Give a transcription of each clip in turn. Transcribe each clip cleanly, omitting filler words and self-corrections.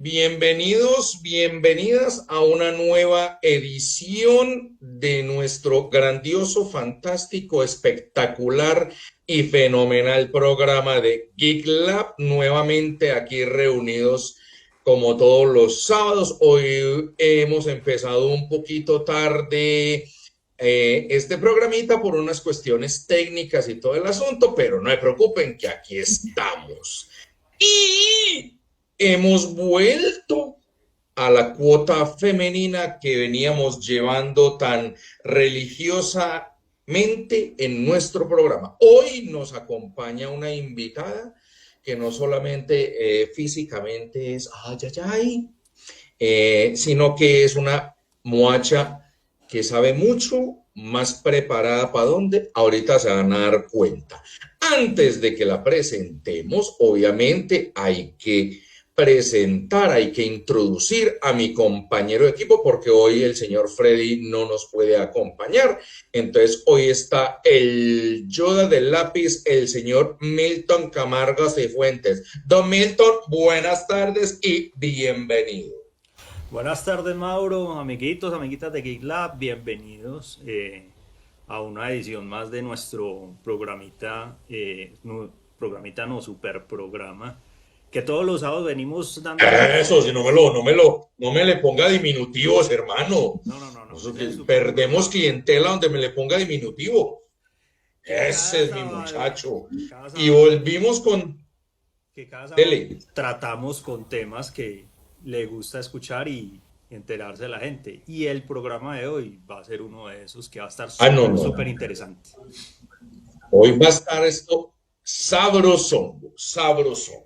Bienvenidos, bienvenidas a una nueva edición de nuestro grandioso, fantástico, espectacular y fenomenal programa de Geek Lab. Nuevamente aquí reunidos como todos los sábados. Hoy hemos empezado un poquito tarde este programita por unas cuestiones técnicas y todo el asunto, pero no se preocupen que aquí estamos. Y hemos vuelto a la cuota femenina que veníamos llevando tan religiosamente en nuestro programa. Hoy nos acompaña una invitada que no solamente físicamente es ay, ay, ay, sino que es una muacha que sabe mucho, más preparada para dónde, ahorita se van a dar cuenta. Antes de que la presentemos, obviamente hay que presentar, hay que introducir a mi compañero de equipo porque hoy el señor Freddy no nos puede acompañar. Entonces hoy está el Yoda del lápiz, el señor Milton Camargo Cifuentes. Don Milton, buenas tardes y bienvenido. Buenas tardes, Mauro, amiguitos, amiguitas de Geek Lab, bienvenidos a una edición más de nuestro programita no, super programa, que todos los sábados venimos dándole... Eso, si no me le ponga diminutivos, hermano. No, no, no, no, Nosotros ese es el super perdemos programa, clientela donde me le ponga diminutivo. que Ese cada es mi sábado, muchacho. cada Y sábado, volvimos con que cada sábado Dele. tratamos con temas que le gusta escuchar y enterarse de la gente. Y el programa de hoy va a ser uno de esos que va a estar Ah, no, súper, no, súper no. interesante. Hoy va a estar esto sabrosón, sabrosón.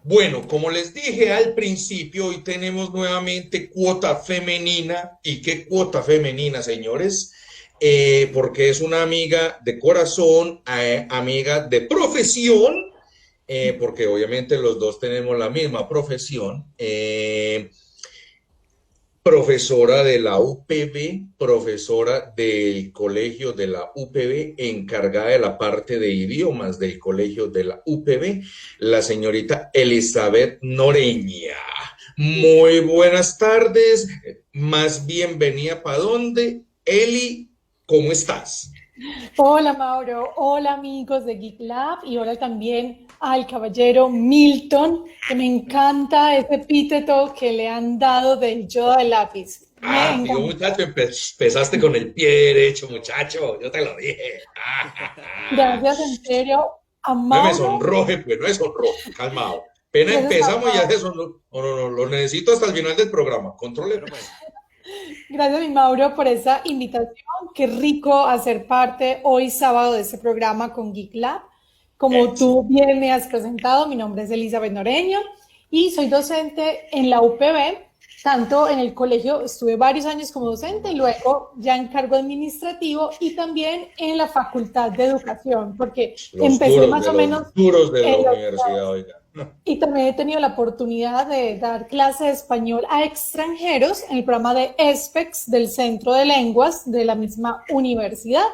Bueno, como les dije al principio, hoy tenemos nuevamente cuota femenina. ¿Y qué cuota femenina, señores? Porque es una amiga de corazón, amiga de profesión, porque obviamente los dos tenemos la misma profesión. Profesora de la UPB, profesora del colegio de la UPB, encargada de la parte de idiomas del colegio de la UPB, la señorita Elizabeth Noreña. Muy buenas tardes, más bienvenida para dónde. Eli, ¿cómo estás? Hola Mauro, hola amigos de Geek Lab y hola también al caballero Milton, que me encanta ese epíteto que le han dado del Yoda del lápiz. Me Ah, tío encanta. muchacho, empezaste con el pie derecho, muchacho, yo te lo dije. Gracias en serio a No me Mauro, sonroje, pues no me sonroje, calmado. Apenas gracias a empezamos y ya se Mauro, sonroje. No, no, no, lo necesito hasta el final del programa. Controle, Bueno, pues, pues. gracias a mi Mauro por esa invitación. Qué rico hacer parte hoy sábado de este programa con Geek Lab. Como Excel. tú bien me has presentado, mi nombre es Elizabeth Noreño y soy docente en la UPB, tanto en el colegio, estuve varios años como docente y luego ya en cargo administrativo y también en la Facultad de Educación, porque empecé más o menos Los duros de la en la universidad, oiga. y también he tenido la oportunidad de dar clases de español a extranjeros en el programa de ESPEX del Centro de Lenguas de la misma universidad.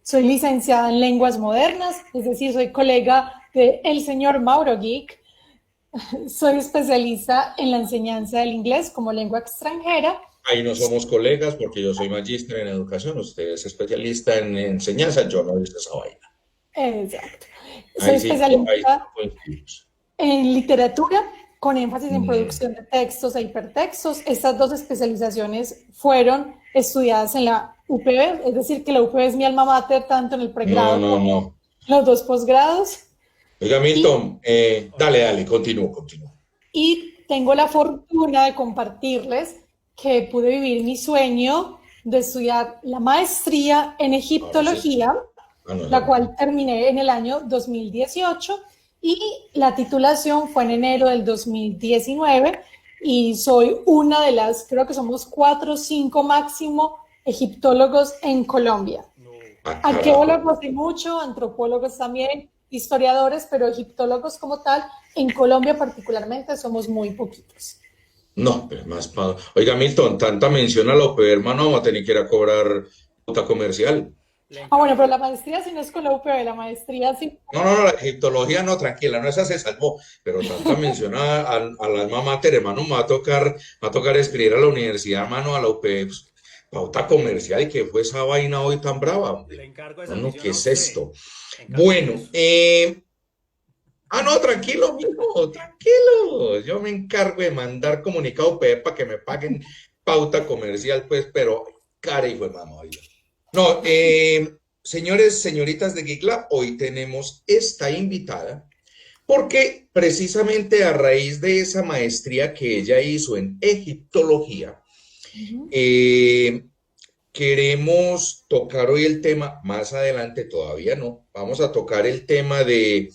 Soy licenciada en lenguas modernas, es decir, soy colega del señor Mauro Geek. Soy especialista en la enseñanza del inglés como lengua extranjera. Ahí no somos colegas porque yo soy magíster en educación, usted es especialista en enseñanza, yo no hice esa vaina. Exacto. Soy Ahí sí especialista coincidimos. en literatura, con énfasis en Mm, producción de textos e hipertextos. Estas dos especializaciones fueron estudiadas en la UPB, es decir, que la UPB es mi alma mater tanto en el no, pregrado no, como no. en los dos posgrados. Oiga, Y, Milton, dale, dale, continúo, continúo. y tengo la fortuna de compartirles que pude vivir mi sueño de estudiar la maestría en Ahora sí. egiptología, Ah, no, esa la no. cual terminé en el año 2018 y la titulación fue en enero del 2019 y soy una de las, creo que somos 4 o 5 máximo egiptólogos en Colombia. no. Ah, carajo. Arqueólogos hay mucho, antropólogos también, historiadores, pero egiptólogos como tal, en Colombia particularmente somos muy poquitos. No, pero más Oiga, Milton, tanta mención a la OPE, hermano, vamos a tener que ir a cobrar cuota comercial. Le Ah, bueno, pero encargo. la maestría sí no es con la UPB, la maestría sí. No, no, no, la egiptología no, tranquila, no, esa se salvó, pero tanta mención a la alma mater, hermano, me va a tocar escribir a la universidad, hermano, a la UP, pues, pauta comercial, y que fue esa vaina hoy tan brava, hombre. Le encargo No, esa no, ¿qué misión a es usted. esto? Encárguese de Bueno, eso. no, tranquilo, mijo, tranquilo, yo me encargo de mandar comunicado UP para que me paguen pauta comercial, pues, pero, cara, hijo de mamá, oiga. No, señores, señoritas de Geek Lab, hoy tenemos esta invitada porque precisamente a raíz de esa maestría que ella hizo en egiptología, Ujú. eh, queremos tocar hoy el tema, más adelante todavía no, vamos a tocar el tema de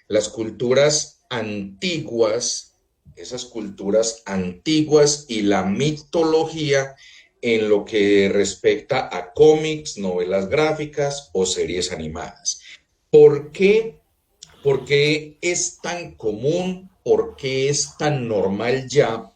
las culturas antiguas, esas culturas antiguas y la mitología en lo que respecta a cómics, novelas gráficas o series animadas. ¿Por qué? ¿Por qué es tan común? ¿Por qué es tan normal ya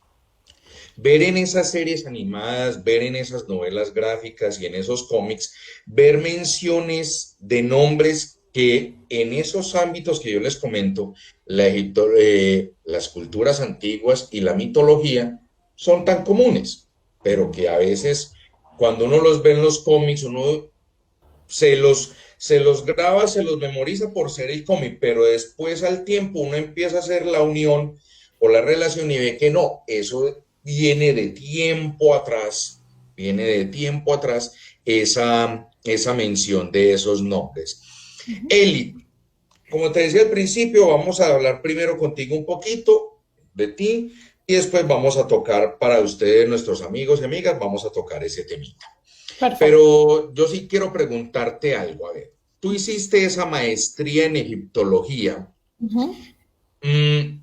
ver en esas series animadas, ver en esas novelas gráficas y en esos cómics, ver menciones de nombres que en esos ámbitos que yo les comento, las culturas antiguas y la mitología son tan comunes, pero que a veces cuando uno los ve en los cómics, uno se los graba, se los memoriza por ser el cómic, pero después al tiempo uno empieza a hacer la unión o la relación y ve que no, eso viene de tiempo atrás esa mención de esos nombres. Ujú. Eli, como te decía al principio, vamos a hablar primero contigo un poquito de ti y después vamos a tocar para ustedes, nuestros amigos y amigas, vamos a tocar ese temita. Perfecto. Pero yo sí quiero preguntarte algo, a ver, tú hiciste esa maestría en egiptología, Ujú. mm,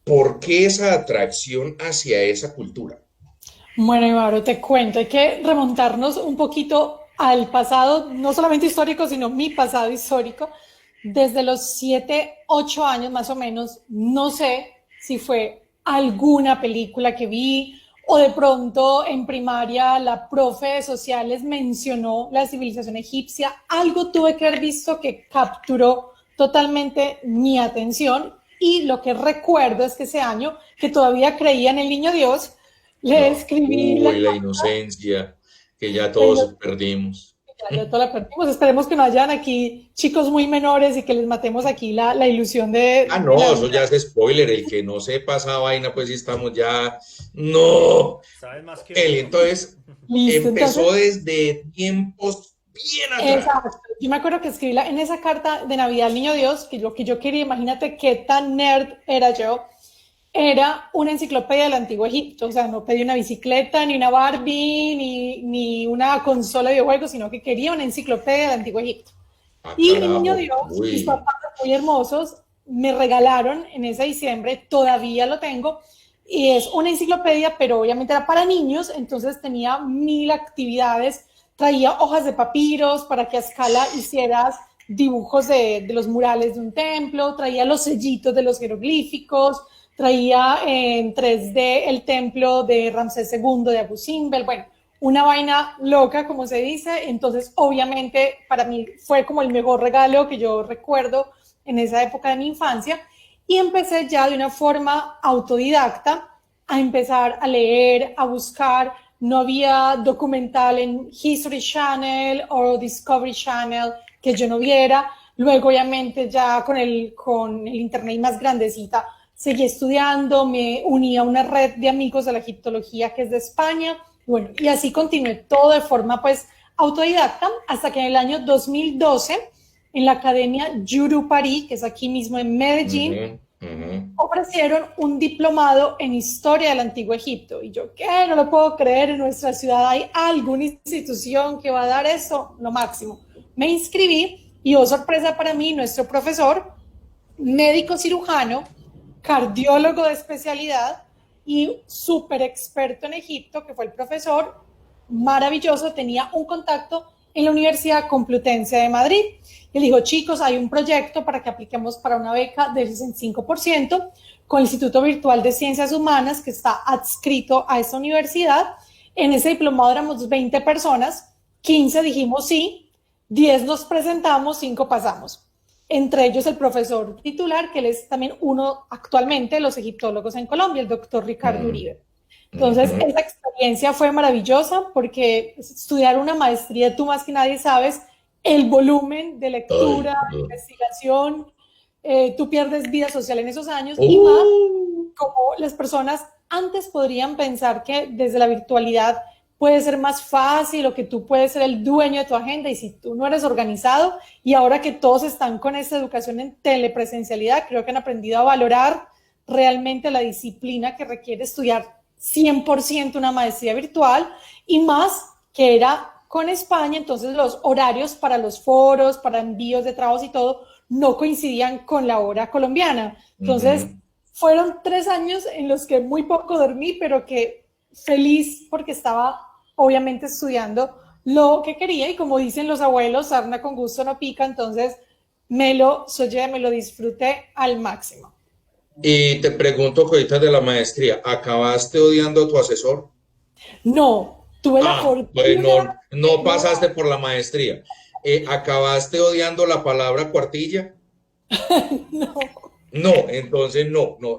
¿por qué esa atracción hacia esa cultura? Bueno, Ivaro, te cuento, hay que remontarnos un poquito al pasado, no solamente histórico, sino mi pasado histórico. Desde los 7, 8 años más o menos, no sé si fue alguna película que vi o de pronto en primaria la profe de sociales mencionó la civilización egipcia. Algo tuve que haber visto que capturó totalmente mi atención y lo que recuerdo es que ese año, que todavía creía en el niño Dios, le No, escribí la uy, la carta, inocencia que ya pero todos perdimos. ya toda la perdimos. Esperemos que no hayan aquí chicos muy menores y que les matemos aquí la ilusión Ah, de no, la eso vida. ya es spoiler. El que no sepa esa vaina, pues sí estamos ya. No. ¿Sabes más que Eli, uno? entonces Listo, entonces, empezó desde tiempos bien atrás. exacto. Yo me acuerdo que escribí en esa carta de Navidad al Niño Dios, que lo que yo quería, imagínate qué tan nerd era yo, era una enciclopedia del Antiguo Egipto. O sea, no pedí una bicicleta, ni una Barbie, ni una consola de videojuegos, sino que quería una enciclopedia del Antiguo Egipto. Ah, Y mi niño carajo. Dios, mis Uy. papás muy hermosos, me regalaron en ese diciembre, todavía lo tengo, y es una enciclopedia, pero obviamente era para niños, entonces tenía 1000 actividades, traía hojas de papiros para que a escala hicieras dibujos de los murales de un templo, traía los sellitos de los jeroglíficos, traía en 3D el templo de Ramsés II de Abu Simbel, bueno, una vaina loca, como se dice. Entonces, obviamente, para mí fue como el mejor regalo que yo recuerdo en esa época de mi infancia. Y empecé ya de una forma autodidacta a empezar a leer, a buscar. No había documental en History Channel o Discovery Channel que yo no viera. Luego, obviamente, ya con el internet más grandecita, seguí estudiando, me uní a una red de amigos de la egiptología que es de España. Bueno, y así continué todo de forma pues autodidacta hasta que en el año 2012 en la Academia Yurupari, que es aquí mismo en Medellín, Ujú, ujú. ofrecieron un diplomado en historia del Antiguo Egipto. Y yo, ¿qué? No lo puedo creer, en nuestra ciudad hay alguna institución que va a dar eso, lo máximo. Me inscribí y, oh sorpresa para mí, nuestro profesor, médico cirujano, cardiólogo de especialidad y súper experto en Egipto, que fue el profesor, maravilloso, tenía un contacto en la Universidad Complutense de Madrid. Y le dijo, chicos, hay un proyecto para que apliquemos para una beca del 65% con el Instituto Virtual de Ciencias Humanas, que está adscrito a esa universidad. En ese diplomado éramos 20 personas 15 dijimos sí, 10 nos presentamos, 5 pasamos. Entre ellos el profesor titular, que él es también uno actualmente de los egiptólogos en Colombia, el doctor Ricardo Mm, Uribe. Entonces, ujú. esa experiencia fue maravillosa porque estudiar una maestría, tú más que nadie sabes el volumen de lectura, Ay, de investigación, tú pierdes vida social en esos años y más uh, como las personas antes podrían pensar que desde la virtualidad puede ser más fácil o que tú puedes ser el dueño de tu agenda y si tú no eres organizado y ahora que todos están con esta educación en telepresencialidad, creo que han aprendido a valorar realmente la disciplina que requiere estudiar 100% una maestría virtual y más que era con España, entonces los horarios para los foros, para envíos de trabajos y todo no coincidían con la hora colombiana. Entonces, ujú. fueron 3 años en los que muy poco dormí, pero que feliz porque estaba obviamente estudiando lo que quería y como dicen los abuelos, sarna con gusto no pica, entonces soñé, me lo disfruté al máximo. Y te pregunto, cositas de la maestría, ¿acabaste odiando a tu asesor? No, tuve la Ah, pues fortuna no, de no no, pasaste por la maestría. ¿Acabaste odiando la palabra cuartilla? no. No, entonces no, no,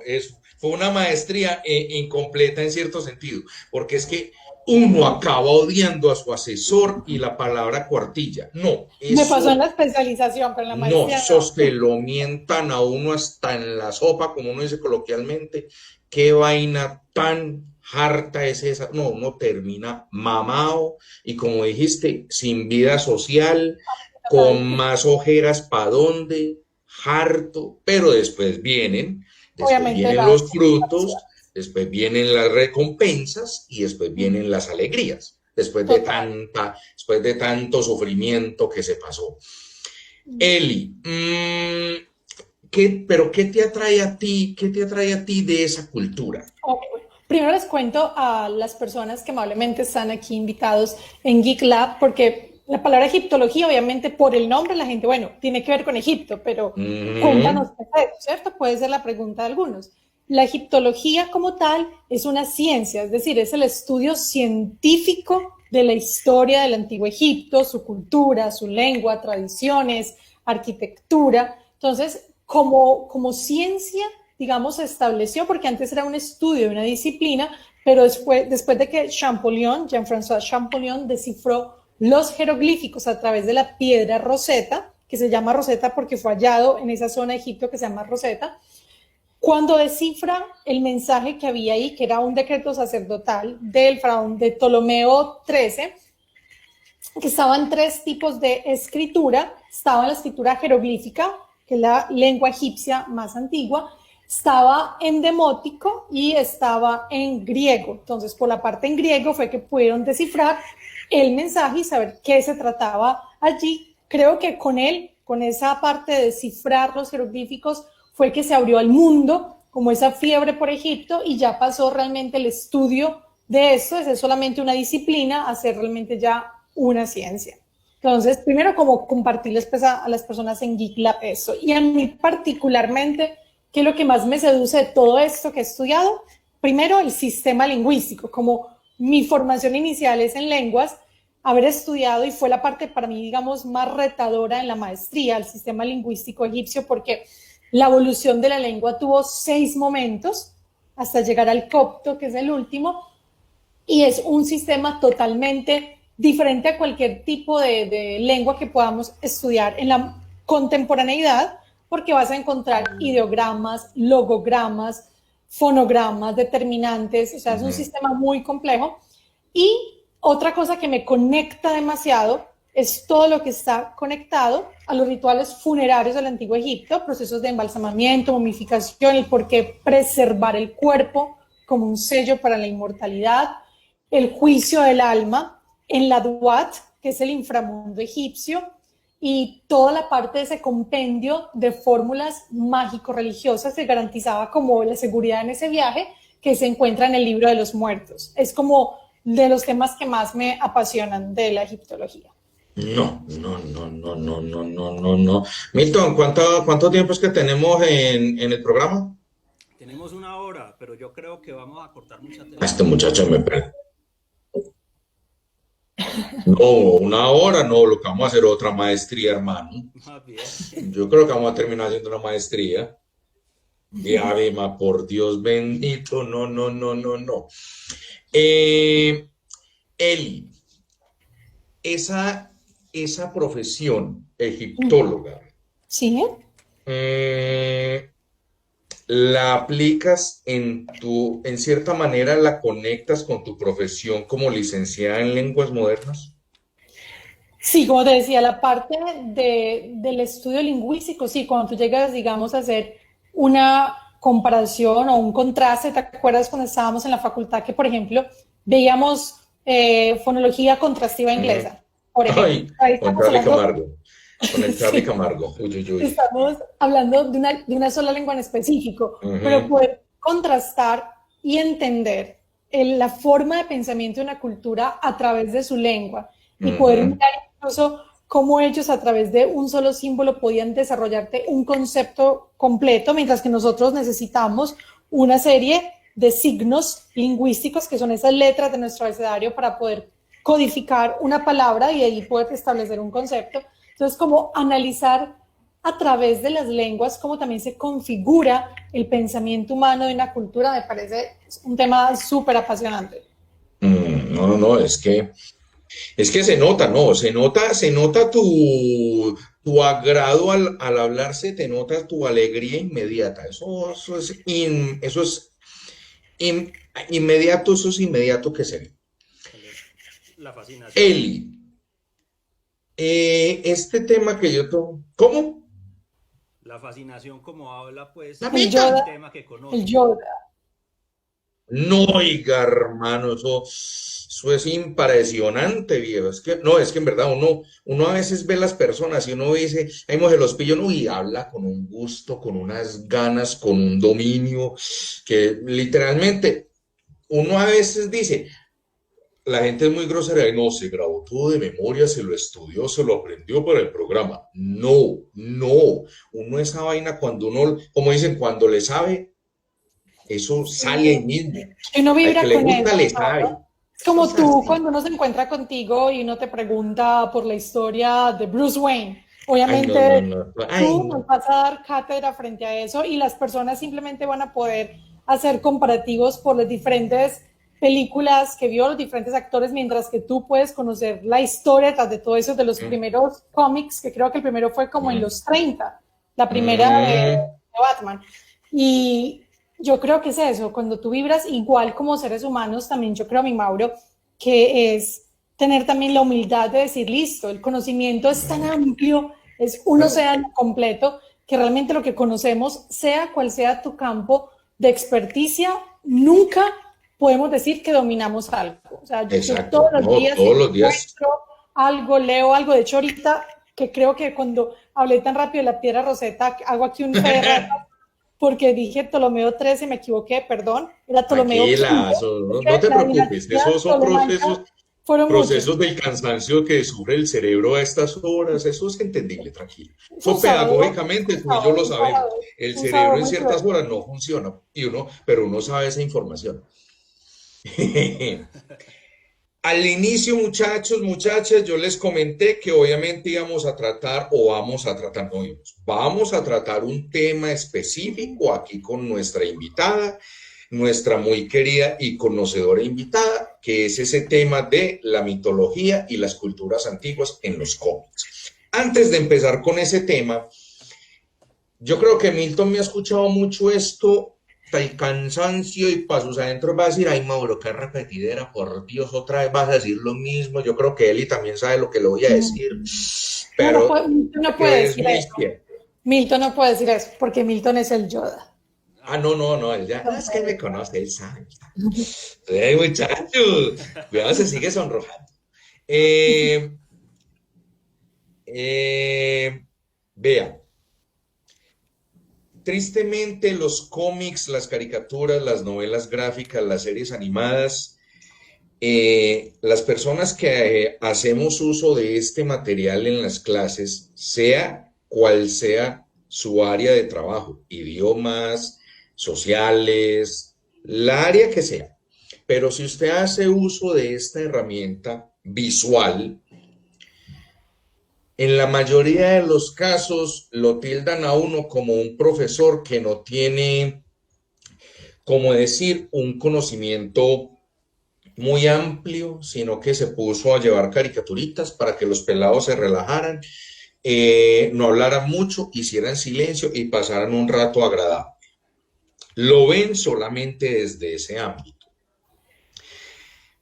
fue una maestría incompleta en cierto sentido, porque es que uno acaba odiando a su asesor y la palabra cuartilla. No, Me pasó en eso la especialización, pero en la no, maestría eso no. se lo mientan a uno hasta en la sopa, como uno dice coloquialmente. Qué vaina tan harta es esa. No, uno termina mamado y como dijiste, sin vida social, con Total. más ojeras para dónde, harto, pero después Obviamente vienen la los frutos, satisfacción. después vienen las recompensas y después vienen las alegrías, Total. después de tanto sufrimiento que se pasó. Eli, pero ¿qué te atrae a ti? ¿Qué te atrae a ti de esa cultura? Ok, bueno. Primero les cuento a las personas que amablemente están aquí invitados en Geek Lab, porque la palabra egiptología, obviamente por el nombre, la gente, bueno, tiene que ver con Egipto, pero Ujú, cuéntanos qué es eso, ¿cierto? Puede ser la pregunta de algunos. La egiptología como tal es una ciencia, es decir, es el estudio científico de la historia del antiguo Egipto, su cultura, su lengua, tradiciones, arquitectura. Entonces, como ciencia, digamos, se estableció, porque antes era un estudio, una disciplina, pero después de que Champollion, Jean-François Champollion, descifró los jeroglíficos a través de la piedra Rosetta, que se llama Rosetta porque fue hallado en esa zona de Egipto que se llama Rosetta, cuando descifra el mensaje que había ahí, que era un decreto sacerdotal del faraón de Ptolomeo XIII, que estaban 3 tipos de escritura. Estaba la escritura jeroglífica, que es la lengua egipcia más antigua, estaba en demótico y estaba en griego. Entonces, por la parte en griego fue que pudieron descifrar el mensaje y saber qué se trataba allí. Creo que con esa parte de descifrar los jeroglíficos, fue que se abrió al mundo como esa fiebre por Egipto y ya pasó realmente el estudio de esto, es solamente una disciplina, a ser realmente ya una ciencia. Entonces, primero como compartirles pues, a las personas en Geek Lab eso. Y a mí particularmente, ¿qué es lo que más me seduce de todo esto que he estudiado? Primero, el sistema lingüístico. Como mi formación inicial es en lenguas, haber estudiado y fue la parte para mí, digamos, más retadora en la maestría, el sistema lingüístico egipcio, porque la evolución de la lengua tuvo 6 momentos hasta llegar al copto, que es el último, y es un sistema totalmente diferente a cualquier tipo de lengua que podamos estudiar en la contemporaneidad, porque vas a encontrar ideogramas, logogramas, fonogramas, determinantes, o sea, es un ujú. sistema muy complejo. Y otra cosa que me conecta demasiado es todo lo que está conectado a los rituales funerarios del antiguo Egipto, procesos de embalsamamiento, momificación, el por qué preservar el cuerpo como un sello para la inmortalidad, el juicio del alma en la Duat, que es el inframundo egipcio, y toda la parte de ese compendio de fórmulas mágico-religiosas que garantizaba como la seguridad en ese viaje que se encuentra en el libro de los muertos. Es como de los temas que más me apasionan de la egiptología. No, no, no, no, no, no, no, no, no. Milton, ¿cuánto tiempo es que tenemos en el programa? Tenemos una hora, pero yo creo que vamos a cortar mucha tela Este porque muchacho me perdió. No, una hora, no, lo que vamos a hacer es otra maestría, hermano. Más bien. Yo creo que vamos a terminar haciendo una maestría. Y Avema, por Dios bendito, no, no, no, no, no. Eh, Eli, esa profesión, egiptóloga, Sí, mm, la aplicas en cierta manera, la conectas con tu profesión como licenciada en lenguas modernas. sí, como te decía, la parte del estudio lingüístico, sí, cuando tú llegas, digamos, a hacer una comparación o un contraste, ¿te acuerdas cuando estábamos en la facultad que, por ejemplo, veíamos fonología contrastiva Ujú. inglesa, por ejemplo? Ay, Ahí con estamos Charlie hablando, Camargo, con el Charlie sí, Camargo. Uy, uy, uy. estamos hablando de una sola lengua en específico, pero Ujú, poder contrastar y entender la forma de pensamiento de una cultura a través de su lengua y poder ujú. mirar incluso cómo ellos a través de un solo símbolo podían desarrollarte un concepto completo, mientras que nosotros necesitamos una serie de signos lingüísticos que son esas letras de nuestro abecedario para poder codificar una palabra y ahí poder establecer un concepto. Entonces, como analizar a través de las lenguas cómo también se configura el pensamiento humano de una cultura, me parece un tema súper apasionante. No, no, no, es que se nota, no, se nota tu agrado al hablar, se te nota tu alegría inmediata. Inmediato, eso es inmediato que se ve. La fascinación. Eli, este tema que yo tomo, ¿cómo? La fascinación como habla, La pues, El es meta. Yoda, un tema que el conoce. Yoda. No, oiga, hermano, eso es impresionante, viejo. Es que en verdad uno a veces ve las personas y uno dice, ay, mujer, los pillo, no, y habla con un gusto, con unas ganas, con un dominio, que literalmente uno a veces dice, la gente es muy grosera y no, se grabó todo de memoria, se lo estudió, se lo aprendió para el programa. No, no, uno esa vaina cuando uno, como dicen, cuando le sabe, eso sale ahí mismo. Y uno Al que vibra le con gusta, eso, le ¿no? sabe. Es Eso como es tú así. cuando uno se encuentra contigo y uno te pregunta por la historia de Bruce Wayne. Ay, no, no, Obviamente no. Ay, tú nos no. vas a dar cátedra frente a eso y las personas simplemente van a poder hacer comparativos por las diferentes películas que vio, los diferentes actores, mientras que tú puedes conocer la historia tras de todo eso, de los Mm, primeros cómics, que creo que el primero fue como en mm, los 30, la primera mm, de Batman. Y yo creo que es eso, cuando tú vibras igual como seres humanos, también yo creo, mi Mauro, que es tener también la humildad de decir, listo, el conocimiento es tan amplio, es un mm. océano completo, que realmente lo que conocemos, sea cual sea tu campo de experticia, nunca podemos decir que dominamos algo. O sea, yo todos Exacto. los No, días todos los días. encuentro algo, leo algo. De hecho, ahorita que creo que cuando hablé tan rápido de la piedra roseta, hago aquí un fe de rato porque dije Ptolomeo 13, me equivoqué, perdón, era Ptolomeo Tranquila, 15, no, porque no te la preocupes. dinastía Esos son ptolomaica fueron muchos. procesos del cansancio que sufre el cerebro a estas horas. Eso es entendible, tranquilo. Fue un Eso sábado, pedagógicamente tú y yo lo sabemos. El un sábado cerebro en muy ciertas cruel. horas no funciona, pero uno sabe esa información. Al inicio, muchachos, muchachas, yo les comenté que obviamente íbamos a tratar, o vamos a tratar, no vamos a tratar un tema específico aquí con nuestra invitada, nuestra muy querida y conocedora invitada, que es ese tema de la mitología y las culturas antiguas en los cómics. Antes de empezar con ese tema, yo creo que Milton me ha escuchado mucho esto hasta el cansancio y para sus adentros va a decir, ay Mauro, qué repetidera, por Dios, otra vez vas a decir lo mismo. Yo creo que Eli también sabe lo que le voy a decir, No, no, pero Milton no puede es decir muy eso. cierto. Milton no puede decir eso, porque Milton es el Yoda. Ah, no, no, no, él ya, es que él me conoce, él sabe. Él sabe. Ey, muchacho, cuidado, se sigue sonrojando. Eh, vea, tristemente los cómics, las caricaturas, las novelas gráficas, las series animadas, las personas que hacemos uso de este material en las clases, sea cual sea su área de trabajo, idiomas, sociales, la área que sea, pero si usted hace uso de esta herramienta, visual, en la mayoría de los casos lo tildan a uno como un profesor que no tiene, como decir, un conocimiento muy amplio, sino que se puso a llevar caricaturitas para que los pelados se relajaran, no hablaran mucho, hicieran silencio y pasaran un rato agradable. Lo ven solamente desde ese ámbito.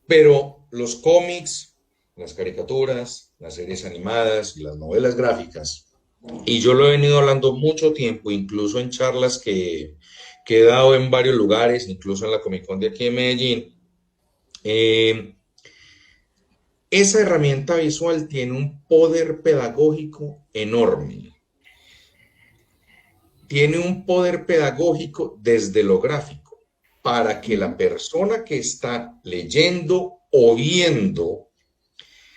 Pero los cómics, las caricaturas, las series animadas, las novelas gráficas, y yo lo he venido hablando mucho tiempo, incluso en charlas que he dado en varios lugares, incluso en la Comic Con de aquí en Medellín, esa herramienta visual tiene un poder pedagógico enorme. Tiene un poder pedagógico desde lo gráfico, para que la persona que está leyendo o viendo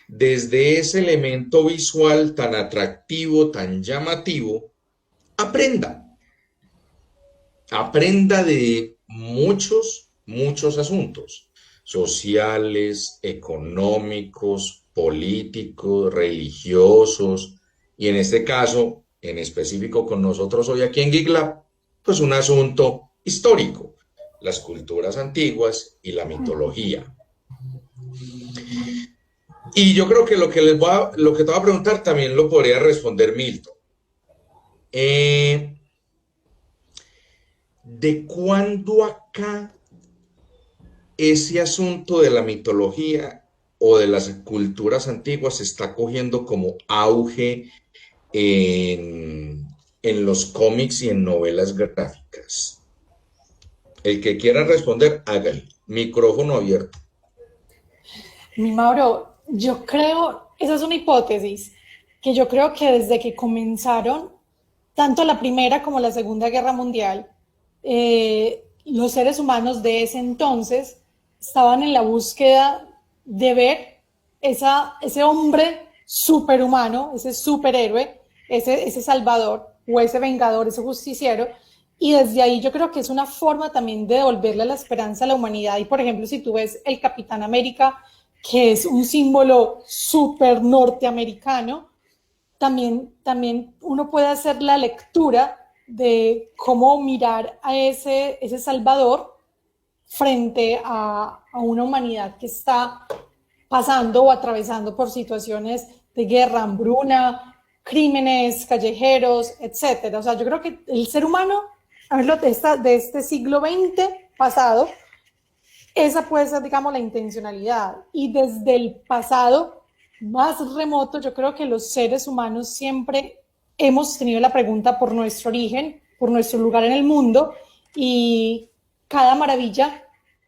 desde ese elemento visual tan atractivo, tan llamativo, aprenda. Aprenda de muchos asuntos sociales, económicos, políticos, religiosos, y en este caso, en específico con nosotros hoy aquí en GeekLab, pues un asunto histórico, las culturas antiguas y la mitología. Y yo creo que lo que te voy a preguntar también lo podría responder Milton. ¿De cuándo acá ese asunto de la mitología o de las culturas antiguas se está cogiendo como auge en los cómics y en novelas gráficas? El que quiera responder, hágale. Micrófono abierto. Mi Mauro, yo creo, esa es una hipótesis, que yo creo que desde que comenzaron tanto la Primera como la Segunda Guerra Mundial, los seres humanos de ese entonces estaban en la búsqueda de ver ese hombre superhumano, ese superhéroe, ese salvador o ese vengador, ese justiciero, y desde ahí yo creo que es una forma también de devolverle la esperanza a la humanidad. Y por ejemplo, si tú ves el Capitán América, que es un símbolo súper norteamericano, también uno puede hacer la lectura de cómo mirar a ese Salvador frente a una humanidad que está pasando o atravesando por situaciones de guerra, hambruna, crímenes callejeros, etcétera. O sea, yo creo que el ser humano, a ver, de este siglo XX pasado, esa puede ser, digamos, la intencionalidad. Y desde el pasado más remoto, yo creo que los seres humanos siempre hemos tenido la pregunta por nuestro origen, por nuestro lugar en el mundo, y cada maravilla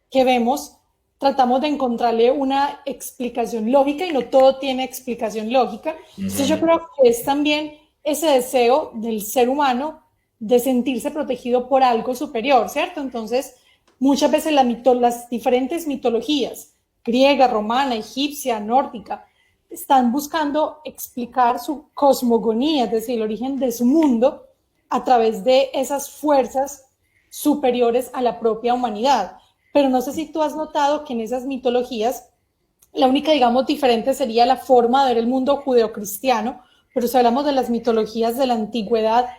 que vemos tratamos de encontrarle una explicación lógica, y no todo tiene explicación lógica. Entonces yo creo que es también ese deseo del ser humano de sentirse protegido por algo superior, ¿cierto? Entonces, muchas veces las diferentes mitologías, griega, romana, egipcia, nórdica, están buscando explicar su cosmogonía, es decir, el origen de su mundo, a través de esas fuerzas superiores a la propia humanidad. Pero no sé si tú has notado que en esas mitologías la única, digamos, diferente sería la forma de ver el mundo judeocristiano, pero si hablamos de las mitologías de la antigüedad,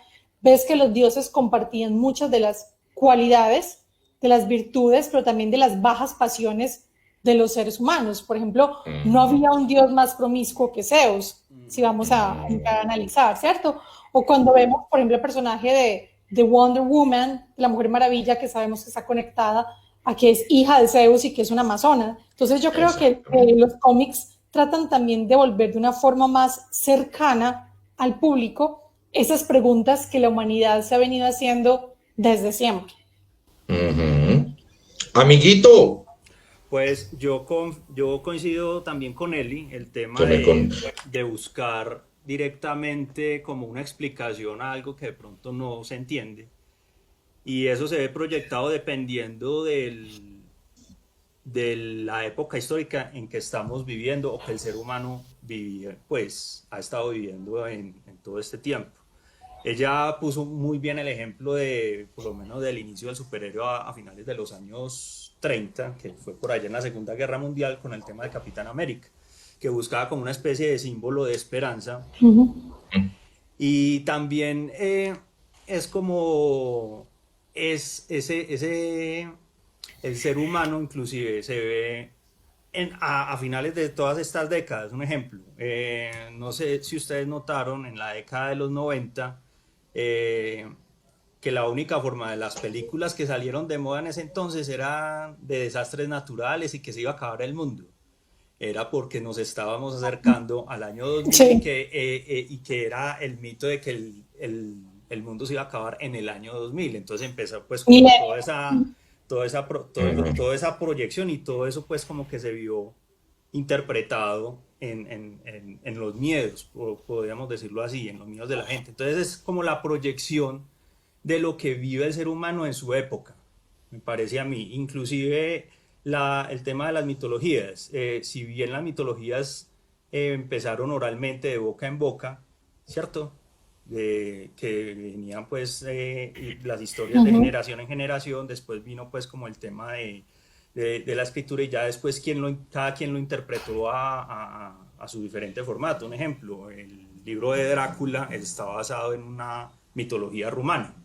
ves que los dioses compartían muchas de las cualidades, de las virtudes, pero también de las bajas pasiones de los seres humanos. Por ejemplo, no había un dios más promiscuo que Zeus, si vamos a analizar, ¿cierto? O cuando vemos, por ejemplo, el personaje de Wonder Woman, la Mujer Maravilla, que sabemos que está conectada a que es hija de Zeus y que es una amazona. Entonces yo creo que los cómics tratan también de volver de una forma más cercana al público esas preguntas que la humanidad se ha venido haciendo desde siempre. Amiguito. Pues yo coincido también con Eli, el tema de buscar directamente como una explicación a algo que de pronto no se entiende. Y eso se ve proyectado dependiendo de la época histórica en que estamos viviendo o que el ser humano vivía, pues ha estado viviendo en todo este tiempo. Ella puso muy bien el ejemplo por lo menos del inicio del superhéroe a finales de los años 30, que fue por allá en la Segunda Guerra Mundial con el tema de Capitán América, que buscaba como una especie de símbolo de esperanza. Ujú. Y también es como el ser humano inclusive se ve a finales de todas estas décadas. Un ejemplo, no sé si ustedes notaron en la década de los 90 eh, que la única forma de las películas que salieron de moda en ese entonces era de desastres naturales y que se iba a acabar el mundo. Era porque nos estábamos acercando al año 2000 Sí. y que era el mito de que el mundo se iba a acabar en el año 2000. Entonces empezó pues como Milenio. toda esa proyección y todo eso pues como que se vio interpretado en los miedos, podríamos decirlo así, en los miedos de la gente. Entonces es como la proyección de lo que vive el ser humano en su época, me parece a mí. Inclusive el tema de las mitologías, si bien las mitologías empezaron oralmente de boca en boca, ¿cierto? Que venían pues las historias de Ujú. generación en generación, después vino pues como el tema de la escritura y ya después cada quien lo interpretó a su diferente formato. Un ejemplo, el libro de Drácula está basado en una mitología rumana.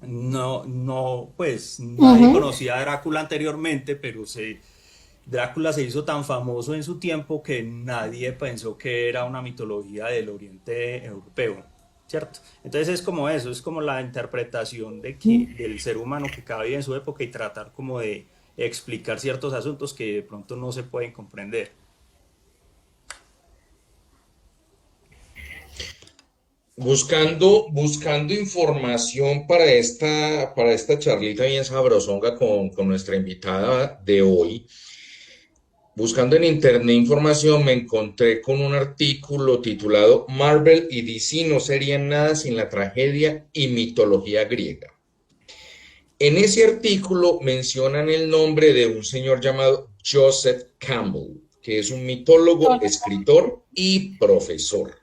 No, pues nadie Ujú. conocía a Drácula anteriormente, pero Drácula se hizo tan famoso en su tiempo que nadie pensó que era una mitología del oriente europeo, ¿cierto? Entonces es como eso, es como la interpretación del ser humano que cabía en su época y tratar como de explicar ciertos asuntos que de pronto no se pueden comprender. Buscando información para esta charlita bien sabrosonga con nuestra invitada de hoy. Buscando en internet información me encontré con un artículo titulado Marvel y DC no serían nada sin la tragedia y mitología griega. En ese artículo mencionan el nombre de un señor llamado Joseph Campbell, que es un mitólogo, escritor y profesor.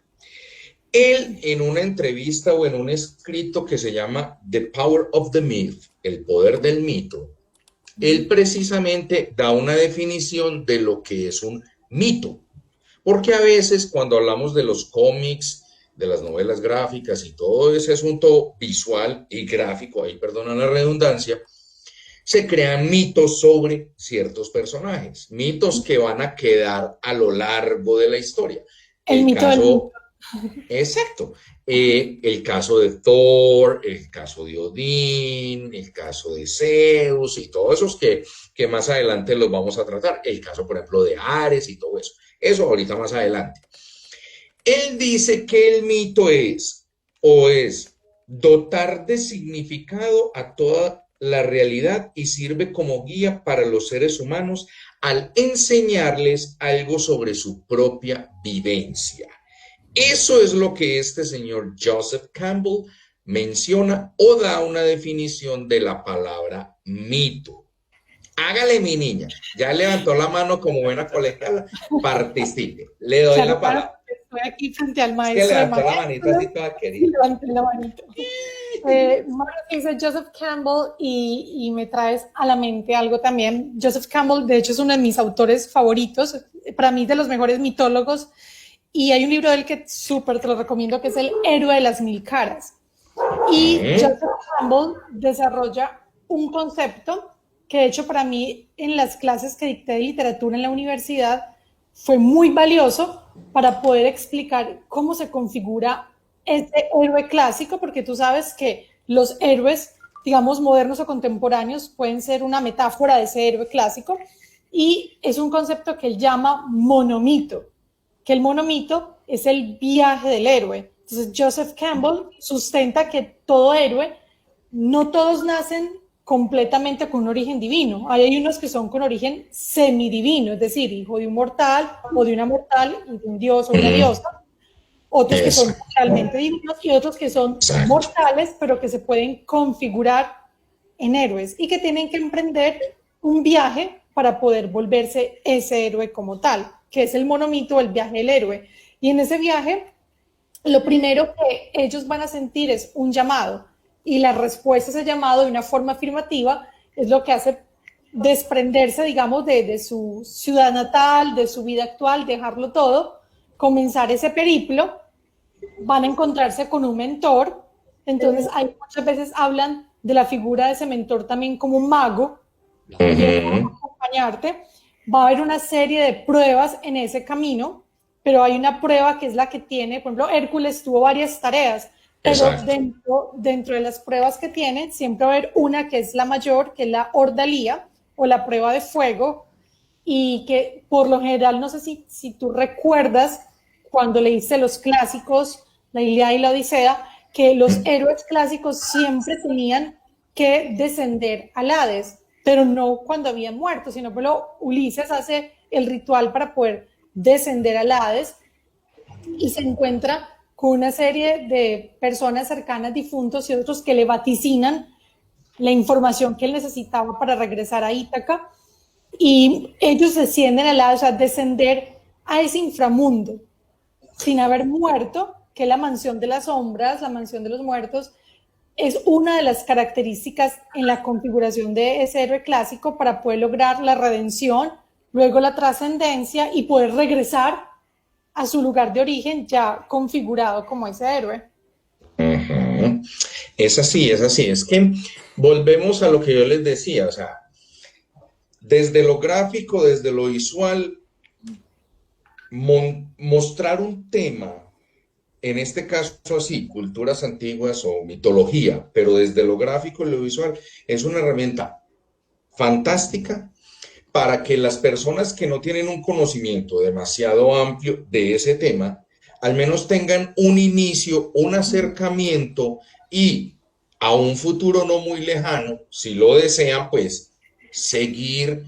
Él en una entrevista o en un escrito que se llama The Power of the Myth, el poder del mito, él precisamente da una definición de lo que es un mito. Porque a veces cuando hablamos de los cómics, de las novelas gráficas y todo ese asunto visual y gráfico, ahí perdona la redundancia, se crean mitos sobre ciertos personajes, mitos que van a quedar a lo largo de la historia. El El mito del mito. caso Exacto. El caso de Thor, el caso de Odín, el caso de Zeus y todos esos que más adelante los vamos a tratar. El caso, por ejemplo, de Ares y todo eso. Eso ahorita más adelante. Él dice que el mito es dotar de significado a toda la realidad y sirve como guía para los seres humanos al enseñarles algo sobre su propia vivencia. Eso es lo que este señor Joseph Campbell menciona o da una definición de la palabra mito. Hágale, mi niña. Ya levantó la mano como buena colegiala. Participe. Le doy Claro, la claro, palabra. estoy aquí frente al Es que maestro de levantó la manita maestros así toda y querida. levanté la manito. Bueno, dice Joseph Campbell y me traes a la mente algo también. Joseph Campbell, de hecho, es uno de mis autores favoritos, para mí de los mejores mitólogos, y hay un libro de él que súper te lo recomiendo, que es El héroe de las mil caras. Y ¿Eh? Joseph Campbell desarrolla un concepto que de hecho para mí en las clases que dicté de literatura en la universidad fue muy valioso para poder explicar cómo se configura este héroe clásico, porque tú sabes que los héroes, digamos, modernos o contemporáneos pueden ser una metáfora de ese héroe clásico, y es un concepto que él llama monomito, que el monomito es el viaje del héroe. Entonces Joseph Campbell sustenta que todo héroe, no todos nacen completamente con un origen divino. Hay unos que son con origen semidivino, es decir, hijo de un mortal o de una mortal y de un dios o una diosa. Otros que son Exacto. realmente divinos y otros que son Exacto. mortales, pero que se pueden configurar en héroes y que tienen que emprender un viaje para poder volverse ese héroe como tal, que es el monomito, el viaje del héroe. Y en ese viaje, lo primero que ellos van a sentir es un llamado, y la respuesta a ese llamado de una forma afirmativa es lo que hace desprenderse, digamos, de su ciudad natal, de su vida actual, dejarlo todo, comenzar ese periplo, van a encontrarse con un mentor. Entonces, hay muchas veces hablan de la figura de ese mentor también como un mago, y acompañarte. Va a haber una serie de pruebas en ese camino, pero hay una prueba que es la que tiene, por ejemplo, Hércules tuvo varias tareas, pero dentro de las pruebas que tiene, siempre va a haber una que es la mayor, que es la ordalía, o la prueba de fuego, y que por lo general, no sé si tú recuerdas, cuando leíste los clásicos, la Ilíada y la Odisea, que los héroes clásicos siempre tenían que descender al Hades, pero no cuando habían muerto, sino que Ulises hace el ritual para poder descender al Hades y se encuentra con una serie de personas cercanas, difuntos y otros que le vaticinan la información que él necesitaba para regresar a Ítaca, y ellos descienden al Hades, o sea, descender a ese inframundo sin haber muerto, que es la mansión de las sombras, la mansión de los muertos. Es una de las características en la configuración de ese héroe clásico para poder lograr la redención, luego la trascendencia y poder regresar a su lugar de origen ya configurado como ese héroe. Es así, es así. Es que volvemos a lo que yo les decía, o sea, desde lo gráfico, desde lo visual, mostrar un tema, en este caso así, culturas antiguas o mitología, pero desde lo gráfico y lo visual, es una herramienta fantástica para que las personas que no tienen un conocimiento demasiado amplio de ese tema, al menos tengan un inicio, un acercamiento y a un futuro no muy lejano, si lo desean, pues seguir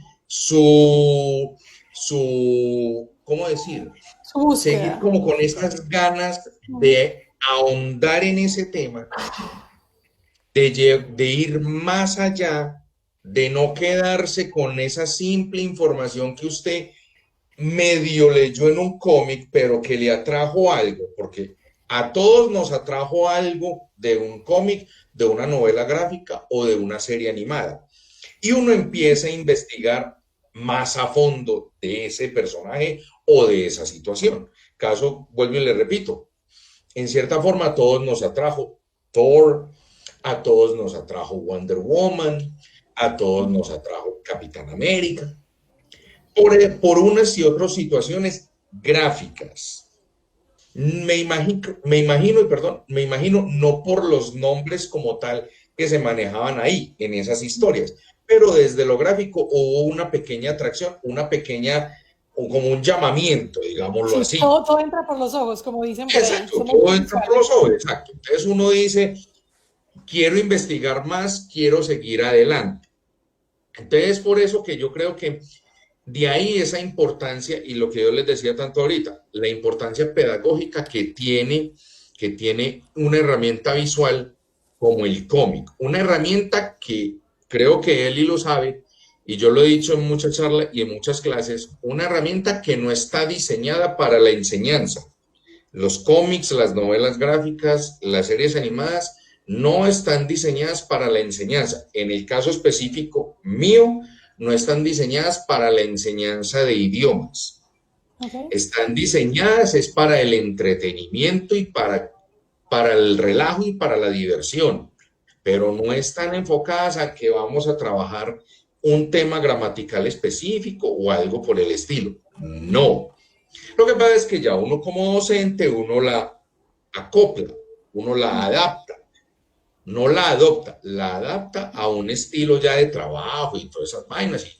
¿cómo decir? Seguir como con estas ganas de ahondar en ese tema, de ir más allá, de no quedarse con esa simple información que usted medio leyó en un cómic, pero que le atrajo algo, porque a todos nos atrajo algo de un cómic, de una novela gráfica o de una serie animada. Y uno empieza a investigar más a fondo de ese personaje o de esa situación. Caso, vuelvo y le repito, en cierta forma a todos nos atrajo Thor, a todos nos atrajo Wonder Woman, a todos nos atrajo Capitán América, por unas y otras situaciones gráficas. Me imagino, no por los nombres como tal que se manejaban ahí en esas historias, pero desde lo gráfico hubo una pequeña atracción, o como un llamamiento, digámoslo así. Todo entra por los ojos, como dicen por ahí. Exacto, todo entra por los ojos, exacto. Entonces uno dice, quiero investigar más, quiero seguir adelante. Entonces es por eso que yo creo que de ahí esa importancia, y lo que yo les decía tanto ahorita, la importancia pedagógica que tiene una herramienta visual como el cómic. Una herramienta que creo que Eli lo sabe, y yo lo he dicho en muchas charlas y en muchas clases, una herramienta que no está diseñada para la enseñanza. Los cómics, las novelas gráficas, las series animadas no están diseñadas para la enseñanza. En el caso específico mío, no están diseñadas para la enseñanza de idiomas. Están diseñadas es para el entretenimiento y para el relajo y para la diversión, pero no están enfocadas a que vamos a trabajar un tema gramatical específico o algo por el estilo. No. Lo que pasa es que ya uno como docente, uno la acopla, uno la adapta. No la adopta, la adapta a un estilo ya de trabajo y todas esas vainas. Y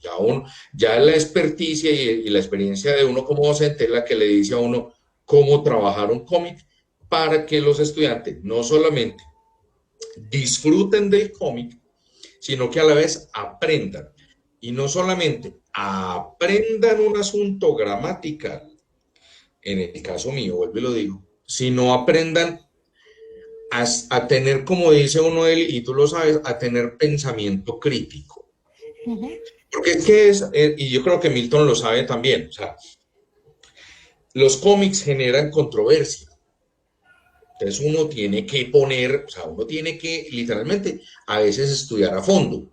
ya la experticia y la experiencia de uno como docente es la que le dice a uno cómo trabajar un cómic para que los estudiantes no solamente disfruten del cómic, sino que a la vez aprendan. Y no solamente aprendan un asunto gramatical, en el caso mío, vuelvo y lo digo, sino aprendan a tener, como dice uno de él, y tú lo sabes, a tener pensamiento crítico. Porque es que y yo creo que Milton lo sabe también, o sea, los cómics generan controversia. Entonces uno tiene que uno tiene que literalmente a veces estudiar a fondo.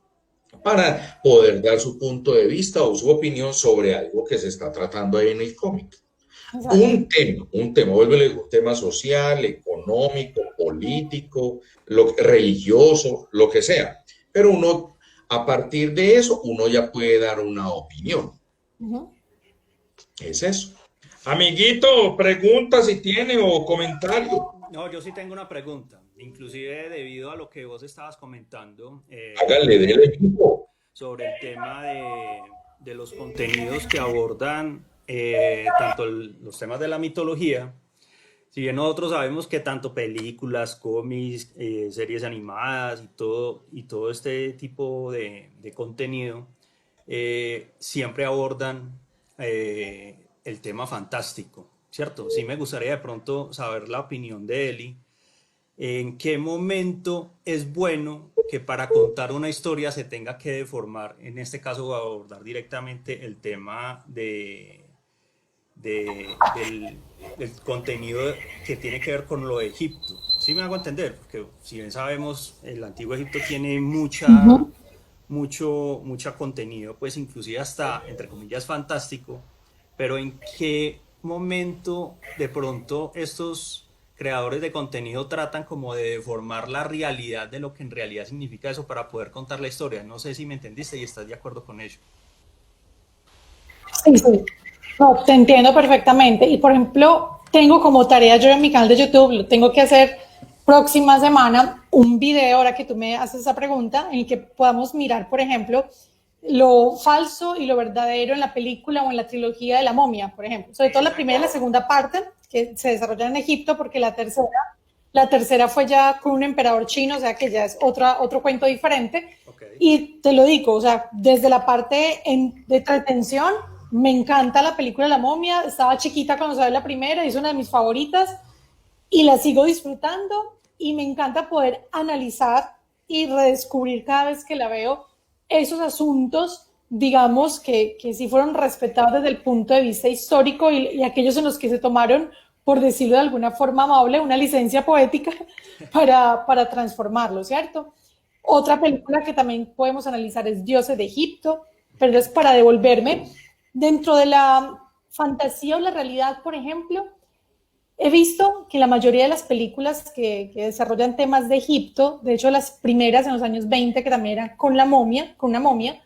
para poder dar su punto de vista o su opinión sobre algo que se está tratando ahí en el cómic. Un tema, vuelvo a decir, un tema social, económico, político, religioso, lo que sea. Pero uno, a partir de eso, uno ya puede dar una opinión. Es eso. Amiguito, pregunta si tiene o comentario. No, yo sí tengo una pregunta, inclusive debido a lo que vos estabas comentando. Háganle del equipo. Sobre el tema de los contenidos que abordan tanto los temas de la mitología. Si bien nosotros sabemos que tanto películas, cómics, series animadas y todo este tipo de contenido siempre abordan el tema fantástico, ¿cierto? Sí me gustaría de pronto saber la opinión de Eli. ¿En qué momento es bueno que para contar una historia se tenga que deformar, en este caso abordar directamente el tema del contenido que tiene que ver con lo de Egipto? ¿Sí me hago entender? Porque si bien sabemos, el Antiguo Egipto tiene mucha contenido, pues inclusive hasta, entre comillas, fantástico, pero ¿en qué momento de pronto estos creadores de contenido tratan como de deformar la realidad de lo que en realidad significa eso para poder contar la historia? No sé si me entendiste y estás de acuerdo con ello. Sí, sí. No, te entiendo perfectamente. Y por ejemplo, tengo como tarea yo en mi canal de YouTube, lo tengo que hacer próxima semana, un video, ahora que tú me haces esa pregunta, en el que podamos mirar, por ejemplo, lo falso y lo verdadero en la película o en la trilogía de la momia, por ejemplo. Sobre todo la primera y la segunda parte, que se desarrolla en Egipto, porque la tercera fue ya con un emperador chino, o sea que ya es otro cuento diferente. Okay. Y te lo digo, o sea, desde la parte de entretención, me encanta la película La Momia, estaba chiquita cuando salió la primera, es una de mis favoritas y la sigo disfrutando y me encanta poder analizar y redescubrir cada vez que la veo esos asuntos, digamos, que sí fueron respetados desde el punto de vista histórico y aquellos en los que se tomaron, por decirlo de alguna forma amable, una licencia poética para transformarlo, ¿cierto? Otra película que también podemos analizar es Dioses de Egipto, pero es para devolverme. Dentro de la fantasía o la realidad, por ejemplo, he visto que la mayoría de las películas que desarrollan temas de Egipto, de hecho las primeras en los años 20, que también eran con una momia,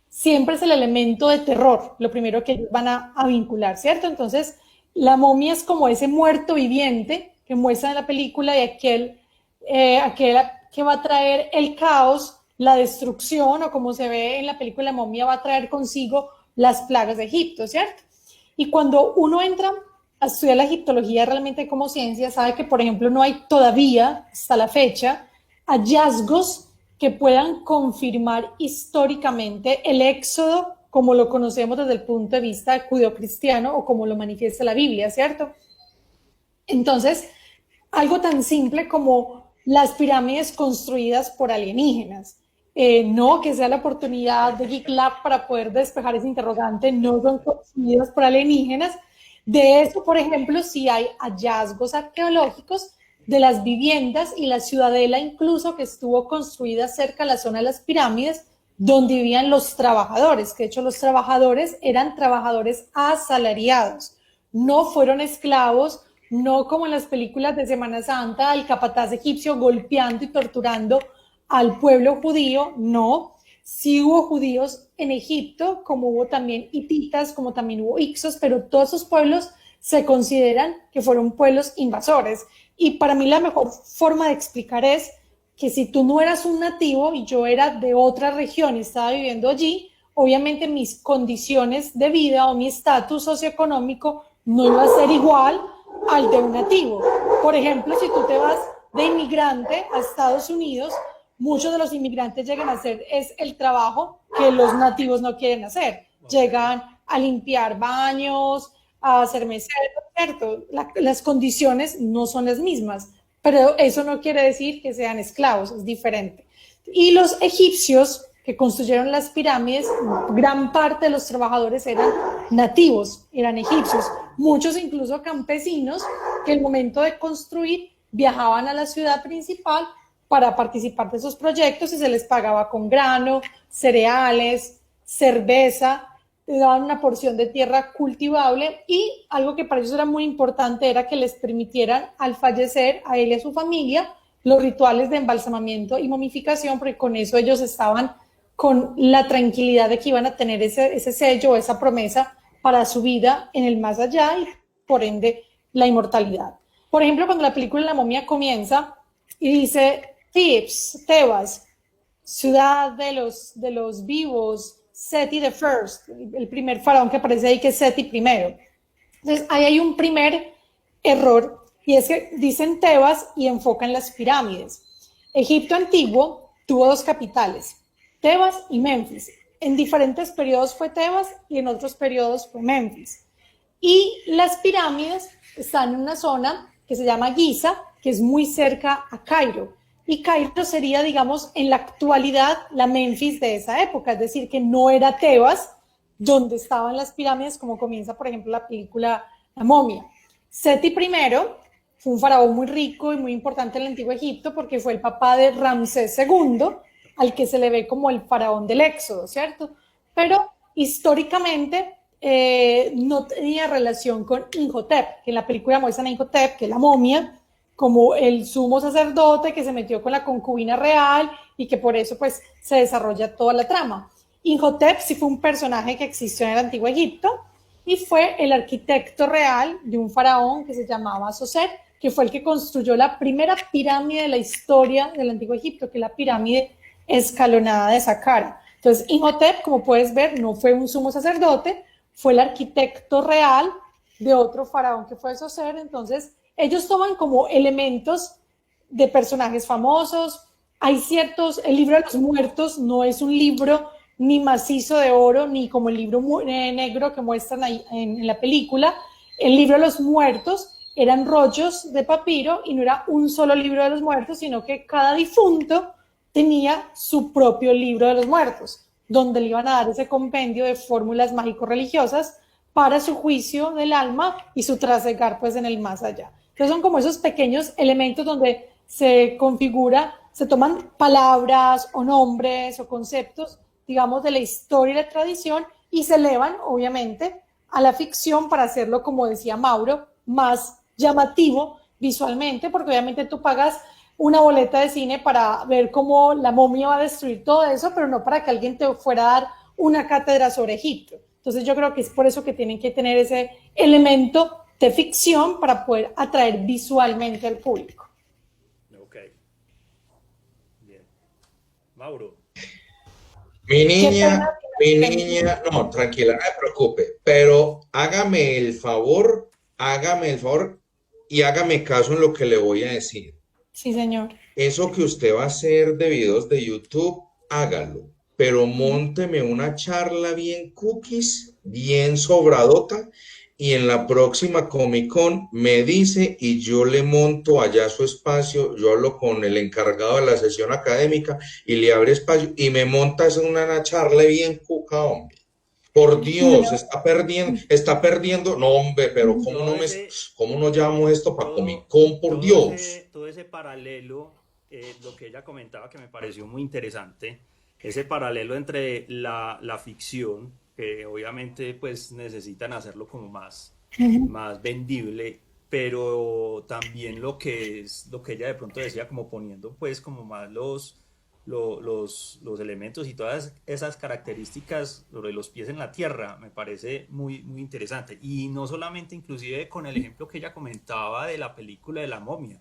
siempre es el elemento de terror, lo primero que ellos van a vincular, ¿cierto? Entonces, la momia es como ese muerto viviente que muestran en la película y aquel que va a traer el caos, la destrucción, o como se ve en la película La Momia, va a traer consigo las plagas de Egipto, ¿cierto? Y cuando uno entra a estudiar la egiptología realmente como ciencia, sabe que, por ejemplo, no hay todavía, hasta la fecha, hallazgos que puedan confirmar históricamente el éxodo como lo conocemos desde el punto de vista judeocristiano o como lo manifiesta la Biblia, ¿cierto? Entonces, algo tan simple como las pirámides construidas por alienígenas. No que sea la oportunidad de Geek Lab para poder despejar ese interrogante, no son construidas por alienígenas. De eso, por ejemplo, sí hay hallazgos arqueológicos de las viviendas y la ciudadela incluso que estuvo construida cerca de la zona de las pirámides, donde vivían los trabajadores, que de hecho los trabajadores eran trabajadores asalariados, no fueron esclavos, no como en las películas de Semana Santa, el capataz egipcio golpeando y torturando al pueblo judío, no. Sí hubo judíos en Egipto, como hubo también hititas, como también hubo hicsos, pero todos esos pueblos se consideran que fueron pueblos invasores. Y para mí la mejor forma de explicar es que si tú no eras un nativo y yo era de otra región y estaba viviendo allí, obviamente mis condiciones de vida o mi estatus socioeconómico no iba a ser igual al de un nativo. Por ejemplo, si tú te vas de inmigrante a Estados Unidos, muchos de los inmigrantes llegan a hacer el trabajo que los nativos no quieren hacer. Llegan a limpiar baños, a hacer meseros, ¿cierto? Las condiciones no son las mismas, pero eso no quiere decir que sean esclavos, es diferente. Y los egipcios que construyeron las pirámides, gran parte de los trabajadores eran nativos, eran egipcios, muchos incluso campesinos que al momento de construir viajaban a la ciudad principal para participar de esos proyectos y se les pagaba con grano, cereales, cerveza, les daban una porción de tierra cultivable y algo que para ellos era muy importante era que les permitieran al fallecer a él y a su familia los rituales de embalsamamiento y momificación, porque con eso ellos estaban con la tranquilidad de que iban a tener ese sello, esa promesa para su vida en el más allá y por ende la inmortalidad. Por ejemplo, cuando la película La momia comienza y dice Tebas, ciudad de los vivos, Seti the First, el primer faraón que aparece ahí que es Seti primero. Entonces ahí hay un primer error y es que dicen Tebas y enfocan las pirámides. Egipto antiguo tuvo 2 capitales, Tebas y Memphis. En diferentes periodos fue Tebas y en otros periodos fue Memphis. Y las pirámides están en una zona que se llama Giza, que es muy cerca a Cairo. Y Cairo sería, digamos, en la actualidad la Memphis de esa época, es decir, que no era Tebas donde estaban las pirámides, como comienza, por ejemplo, la película La momia. Seti I fue un faraón muy rico y muy importante en el Antiguo Egipto porque fue el papá de Ramsés II, al que se le ve como el faraón del Éxodo, ¿cierto? Pero históricamente no tenía relación con Imhotep, que en la película muestran a Imhotep, que es la momia, como el sumo sacerdote que se metió con la concubina real y que por eso pues se desarrolla toda la trama. Imhotep sí fue un personaje que existió en el Antiguo Egipto y fue el arquitecto real de un faraón que se llamaba Sócer, que fue el que construyó la primera pirámide de la historia del Antiguo Egipto, que es la pirámide escalonada de Saqqara. Entonces, Imhotep, como puedes ver, no fue un sumo sacerdote, fue el arquitecto real de otro faraón que fue Sócer. Entonces, ellos toman como elementos de personajes famosos. Hay ciertos, el libro de los muertos no es un libro ni macizo de oro, ni como el libro negro que muestran ahí en la película. El libro de los muertos eran rollos de papiro y no era un solo libro de los muertos, sino que cada difunto tenía su propio libro de los muertos, donde le iban a dar ese compendio de fórmulas mágico-religiosas para su juicio del alma y su trasegar pues en el más allá. Entonces son como esos pequeños elementos donde se configura, se toman palabras o nombres o conceptos, digamos, de la historia y la tradición y se elevan, obviamente, a la ficción para hacerlo, como decía Mauro, más llamativo visualmente, porque obviamente tú pagas una boleta de cine para ver cómo la momia va a destruir todo eso, pero no para que alguien te fuera a dar una cátedra sobre Egipto. Entonces yo creo que es por eso que tienen que tener ese elemento de ficción para poder atraer visualmente al público. Ok. Bien. Mauro. Mi niña, no, tranquila, no me preocupe, pero hágame el favor y hágame caso en lo que le voy a decir. Sí, señor. Eso que usted va a hacer de videos de YouTube, hágalo, pero mónteme una charla bien cookies, bien sobradota, y en la próxima Comic Con me dice y yo le monto allá su espacio, yo hablo con el encargado de la sesión académica y le abre espacio y me montas una charla bien cuca, hombre. Por Dios, está perdiendo, no hombre, pero ¿cómo no llevamos esto para Comic Con, por Dios? Todo ese paralelo, lo que ella comentaba que me pareció muy interesante, ese paralelo entre la ficción, que obviamente pues necesitan hacerlo como más vendible, pero también lo que ella de pronto decía, como poniendo pues como más los elementos y todas esas características sobre los pies en la tierra, me parece muy, muy interesante. Y no solamente inclusive con el ejemplo que ella comentaba de la película de La momia,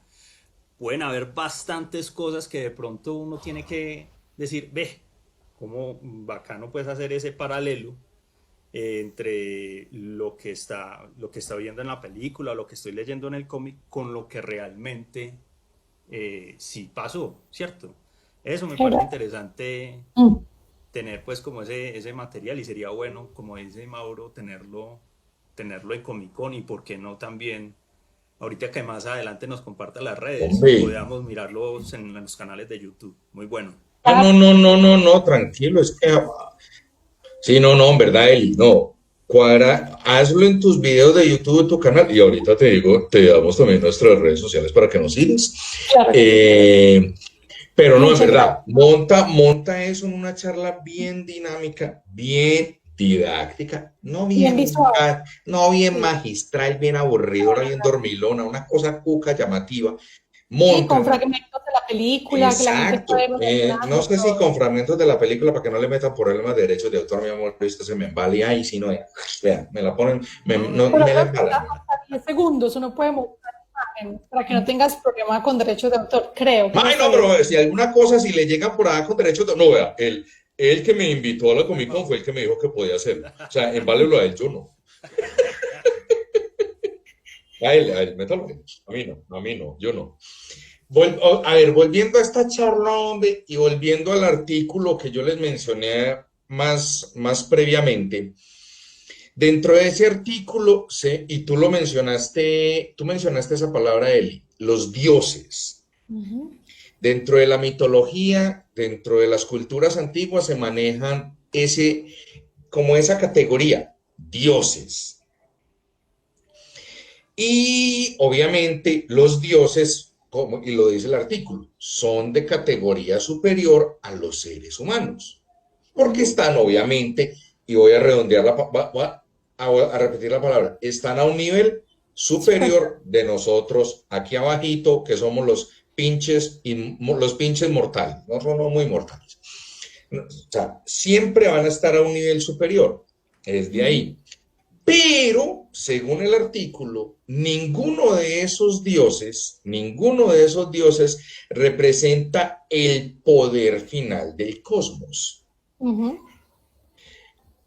pueden haber bastantes cosas que de pronto uno tiene que decir, ve, cómo bacano puedes hacer ese paralelo entre lo que está viendo en la película, lo que estoy leyendo en el cómic, con lo que realmente sí pasó, ¿cierto? Eso me parece interesante tener pues como ese material y sería bueno, como dice Mauro, tenerlo en Comic Con y por qué no también, ahorita que más adelante nos comparta las redes, podamos mirarlos en los canales de YouTube. Muy bueno. No, tranquilo, es que... Sí, no, en verdad, Eli, no. Hazlo en tus videos de YouTube, en tu canal, y ahorita te digo, te damos también nuestras redes sociales para que nos sigas. Claro. Pero no, es verdad, monta eso en una charla bien dinámica, bien didáctica, Bien visual. no bien Sí. magistral, bien aburridora, bien dormilona, una cosa cuca llamativa. Sí, con Montan, fragmentos de la película que la gente puede exacto. ir No rellenando sé si todo. con fragmentos de la película para que no le metan problemas de derechos de autor, mi amor, esto se me embala y ahí si no, vea, me la ponen, no, Pero me la creo que embalan. hasta 10 segundos uno puede mostrar imagen para que no tengas problema con derechos de autor. Creo que eso Ay, está no, bien. pero si alguna cosa, si le llegan por ahí con derechos de... No, vea, el que me invitó a la Comic Con fue el que me dijo que podía hacerlo. O sea, embálelo a él, yo no. A él, métalo. A mí no, yo no. A ver, volviendo a esta charla, hombre, y volviendo al artículo que yo les mencioné más previamente, dentro de ese artículo, y tú mencionaste esa palabra, Eli, los dioses. Dentro de la mitología, dentro de las culturas antiguas se manejan como esa categoría, dioses. Y obviamente los dioses, y lo dice el artículo, son de categoría superior a los seres humanos. Porque están obviamente, y voy a redondear a repetir la palabra, están a un nivel superior de nosotros aquí abajito, que somos los pinches mortales, no somos muy mortales. O sea, siempre van a estar a un nivel superior, es de ahí. Pero, según el artículo, ninguno de esos dioses representa el poder final del cosmos.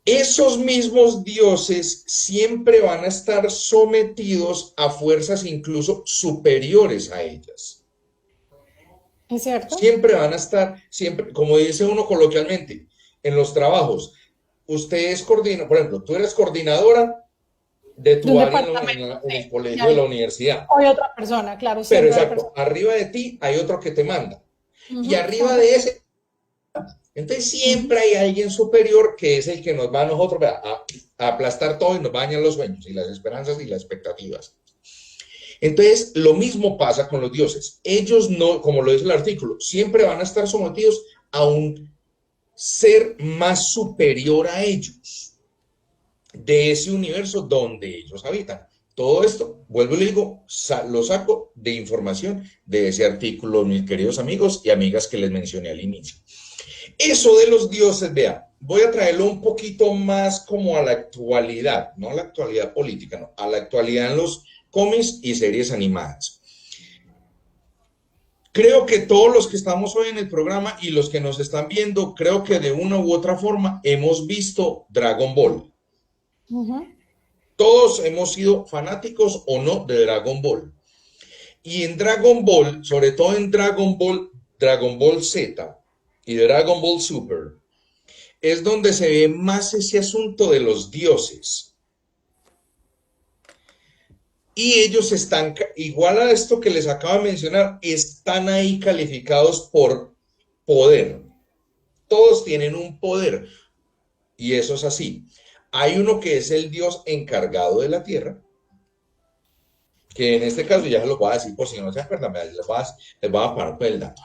Esos mismos dioses siempre van a estar sometidos a fuerzas incluso superiores a ellas. ¿Es cierto? Siempre van a estar, como dice uno coloquialmente, en los trabajos. Usted es coordinadora, por ejemplo, tú eres coordinadora de tu área en el colegio de la universidad. Hay otra persona, claro. Pero exacto, arriba de ti hay otro que te manda. Y arriba de ese, entonces siempre hay alguien superior que es el que nos va a nosotros a aplastar todo y nos bañan los sueños y las esperanzas y las expectativas. Entonces, lo mismo pasa con los dioses. Ellos no, como lo dice el artículo, siempre van a estar sometidos a un ser más superior a ellos, de ese universo donde ellos habitan. Todo esto, vuelvo y le digo, lo saco de información de ese artículo, mis queridos amigos y amigas que les mencioné al inicio. Eso de los dioses, vean, voy a traerlo un poquito más como a la actualidad, no a la actualidad política, no, a la actualidad en los cómics y series animadas. Creo que todos los que estamos hoy en el programa y los que nos están viendo, creo que de una u otra forma hemos visto Dragon Ball. Todos hemos sido fanáticos o no de Dragon Ball. Y en Dragon Ball, sobre todo en Dragon Ball Z y Dragon Ball Super, es donde se ve más ese asunto de los dioses. Y ellos están, igual a esto que les acabo de mencionar, están ahí calificados por poder. Todos tienen un poder. Y eso es así. Hay uno que es el dios encargado de la tierra, que en este caso ya se lo voy a decir por si no se acuerdan, les voy a parar por el dato.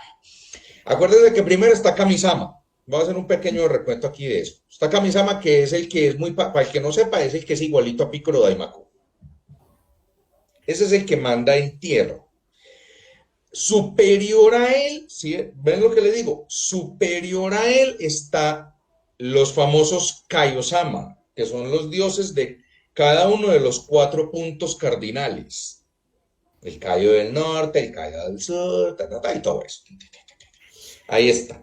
Acuérdense que primero está Kamisama. Voy a hacer un pequeño recuento aquí de eso. Está Kamisama, que es el que es para el que no sepa, es el que es igualito a Piccolo Daimaku. Ese es el que manda en tierra. Superior a él, ¿sí? ¿Ven lo que le digo? Superior a él está los famosos Kaiosama, que son los dioses de cada uno de los 4 puntos cardinales. El Kaio del norte, el Kaio del sur, y todo eso. Ahí está.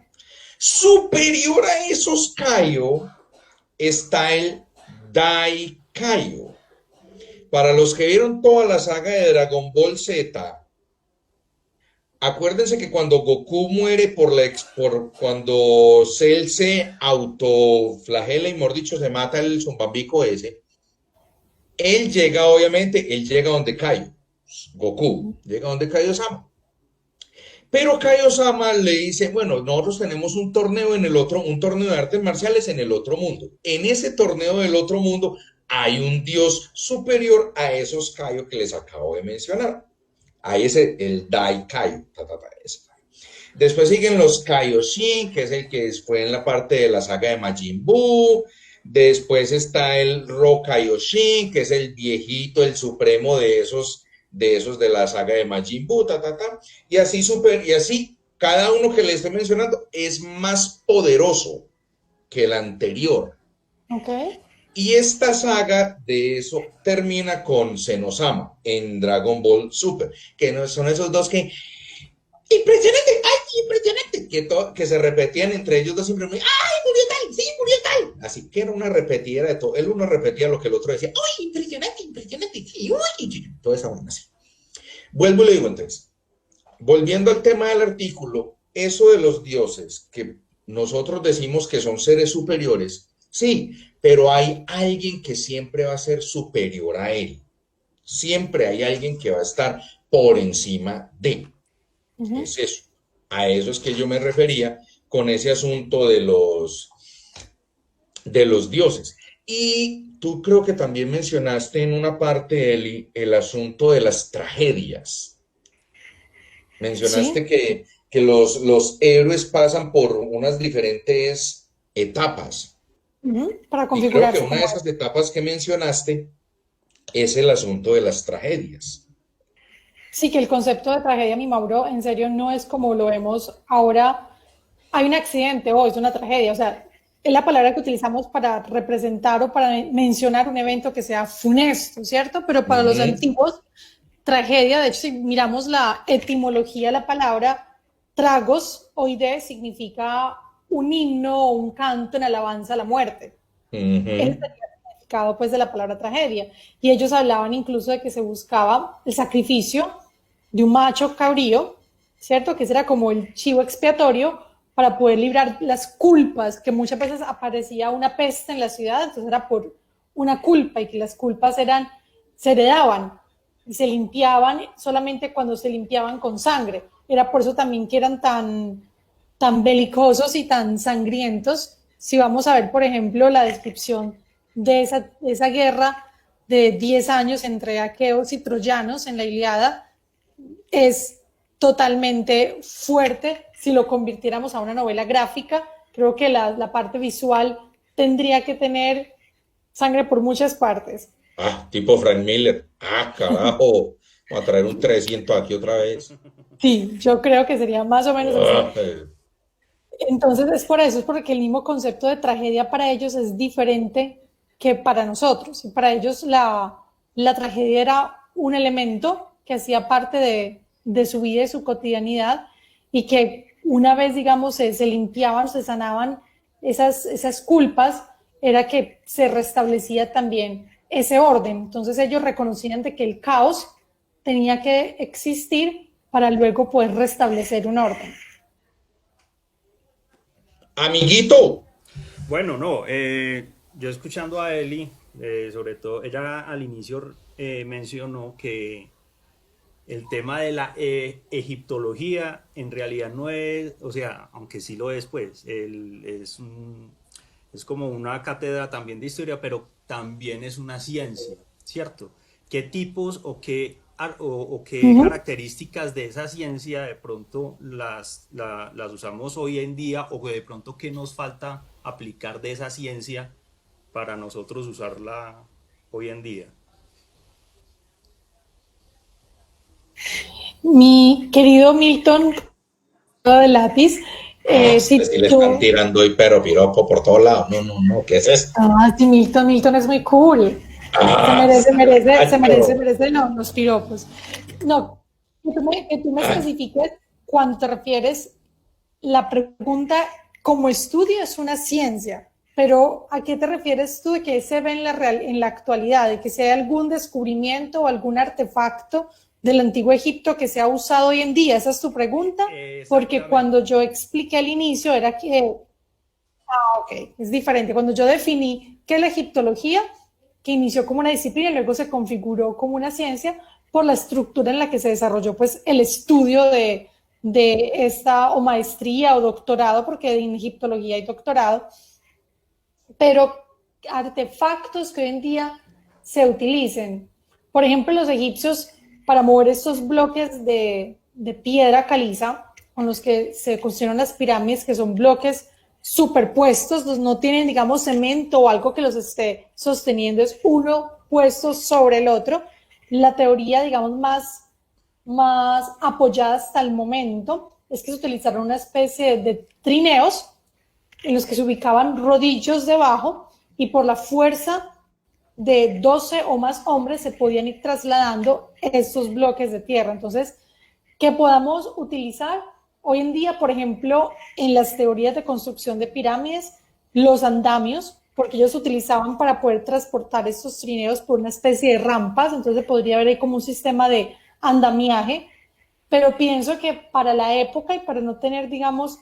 Superior a esos Kaio está el Daikaio. Para los que vieron toda la saga de Dragon Ball Z, acuérdense que cuando Goku muere cuando Cell se autoflagela y, mejor dicho, se mata el zombambico ese, él llega donde Kaio. Goku llega donde Kaio-sama. Pero Kaio-sama le dice, bueno, nosotros tenemos un torneo un torneo de artes marciales en el otro mundo. En ese torneo del otro mundo hay un dios superior a esos Kaio que les acabo de mencionar. Ahí es el Daikaio. Después siguen los Kaioshin, que es el que fue en la parte de la saga de Majin Buu. Después está el Rokaioshin, que es el viejito, el supremo de la saga de Majin Buu, y así y así, cada uno que le estoy mencionando es más poderoso que el anterior. Okay. Y esta saga de eso termina con Zenosama en Dragon Ball Super, que no son esos dos que impresionante, ay, impresionante, que se repetían entre ellos dos siempre, ay, murió tal, sí, murió tal. Así que era una repetidera de todo. El uno repetía lo que el otro decía, ay, impresionante, impresionante, sí, uy, toda esa vaina así. Vuelvo y le digo entonces, volviendo al tema del artículo, eso de los dioses, que nosotros decimos que son seres superiores, sí, pero hay alguien que siempre va a ser superior a él. Siempre hay alguien que va a estar por encima de. Es eso. A eso es que yo me refería con ese asunto de los dioses. Y tú creo que también mencionaste en una parte, Eli, el asunto de las tragedias. Mencionaste ¿Sí? que los héroes pasan por unas diferentes etapas. Para Y creo que configurarse una de como... esas etapas que mencionaste es el asunto de las tragedias. Sí, que el concepto de tragedia, mi Mauro, en serio no es como lo vemos ahora. Hay un accidente o es una tragedia, o sea, es la palabra que utilizamos para representar o para mencionar un evento que sea funesto, ¿cierto? Pero para los antiguos, tragedia, de hecho, si miramos la etimología de la palabra, tragos, oide, significa un himno o un canto en alabanza a la muerte. Ese sería el significado pues de la palabra tragedia. Y ellos hablaban incluso de que se buscaba el sacrificio de un macho cabrío, ¿cierto? Que ese era como el chivo expiatorio para poder librar las culpas, que muchas veces aparecía una peste en la ciudad, entonces era por una culpa y que las culpas se heredaban y se limpiaban solamente cuando se limpiaban con sangre. Era por eso también que eran tan belicosos y tan sangrientos. Si vamos a ver, por ejemplo, la descripción de esa guerra de 10 años entre aqueos y troyanos en la Ilíada, es totalmente fuerte. Si lo convirtiéramos a una novela gráfica, creo que la parte visual tendría que tener sangre por muchas partes. Ah, tipo Frank Miller. Ah, carajo. Vamos a traer un 300 aquí otra vez. Sí, yo creo que sería más o menos así. Ah, Entonces es por eso, es porque el mismo concepto de tragedia para ellos es diferente que para nosotros. Y para ellos la tragedia era un elemento que hacía parte de su vida y su cotidianidad y que una vez, digamos, se limpiaban, se sanaban esas culpas, era que se restablecía también ese orden. Entonces ellos reconocían de que el caos tenía que existir para luego poder restablecer un orden. amiguito. Bueno, no, yo escuchando a Eli, sobre todo, ella al inicio mencionó que el tema de la egiptología en realidad no es, o sea, aunque sí lo es, pues, es como una cátedra también de historia, pero también es una ciencia, ¿cierto? ¿Qué tipos o qué características de esa ciencia de pronto las usamos hoy en día o de pronto qué nos falta aplicar de esa ciencia para nosotros usarla hoy en día? Mi querido Milton de lápiz, Si le están tirando hoy, pero piropo por todos lados. No, ¿qué es esto? Sí, Milton es muy cool. Se merece los piropos. No, que tú me especifiques cuando te refieres, la pregunta como estudio es una ciencia, pero ¿a qué te refieres tú de que se ve en la actualidad? ¿De que sea algún descubrimiento o algún artefacto del antiguo Egipto que se ha usado hoy en día? ¿Esa es tu pregunta? Porque cuando yo expliqué al inicio era que, ok, es diferente. Cuando yo definí que la egiptología, que inició como una disciplina y luego se configuró como una ciencia por la estructura en la que se desarrolló pues el estudio de esta o maestría o doctorado, porque en egiptología hay doctorado, pero artefactos que hoy en día se utilicen. Por ejemplo, los egipcios, para mover estos bloques de piedra caliza, con los que se construyeron las pirámides, que son bloques superpuestos, no tienen, digamos, cemento o algo que los esté sosteniendo, es uno puesto sobre el otro. La teoría, digamos, más apoyada hasta el momento es que se utilizaron una especie de trineos en los que se ubicaban rodillos debajo y por la fuerza de 12 o más hombres se podían ir trasladando estos bloques de tierra. Entonces, que podamos utilizar hoy en día, por ejemplo, en las teorías de construcción de pirámides, los andamios, porque ellos se utilizaban para poder transportar estos trineos por una especie de rampas, entonces podría haber ahí como un sistema de andamiaje, pero pienso que para la época y para no tener, digamos,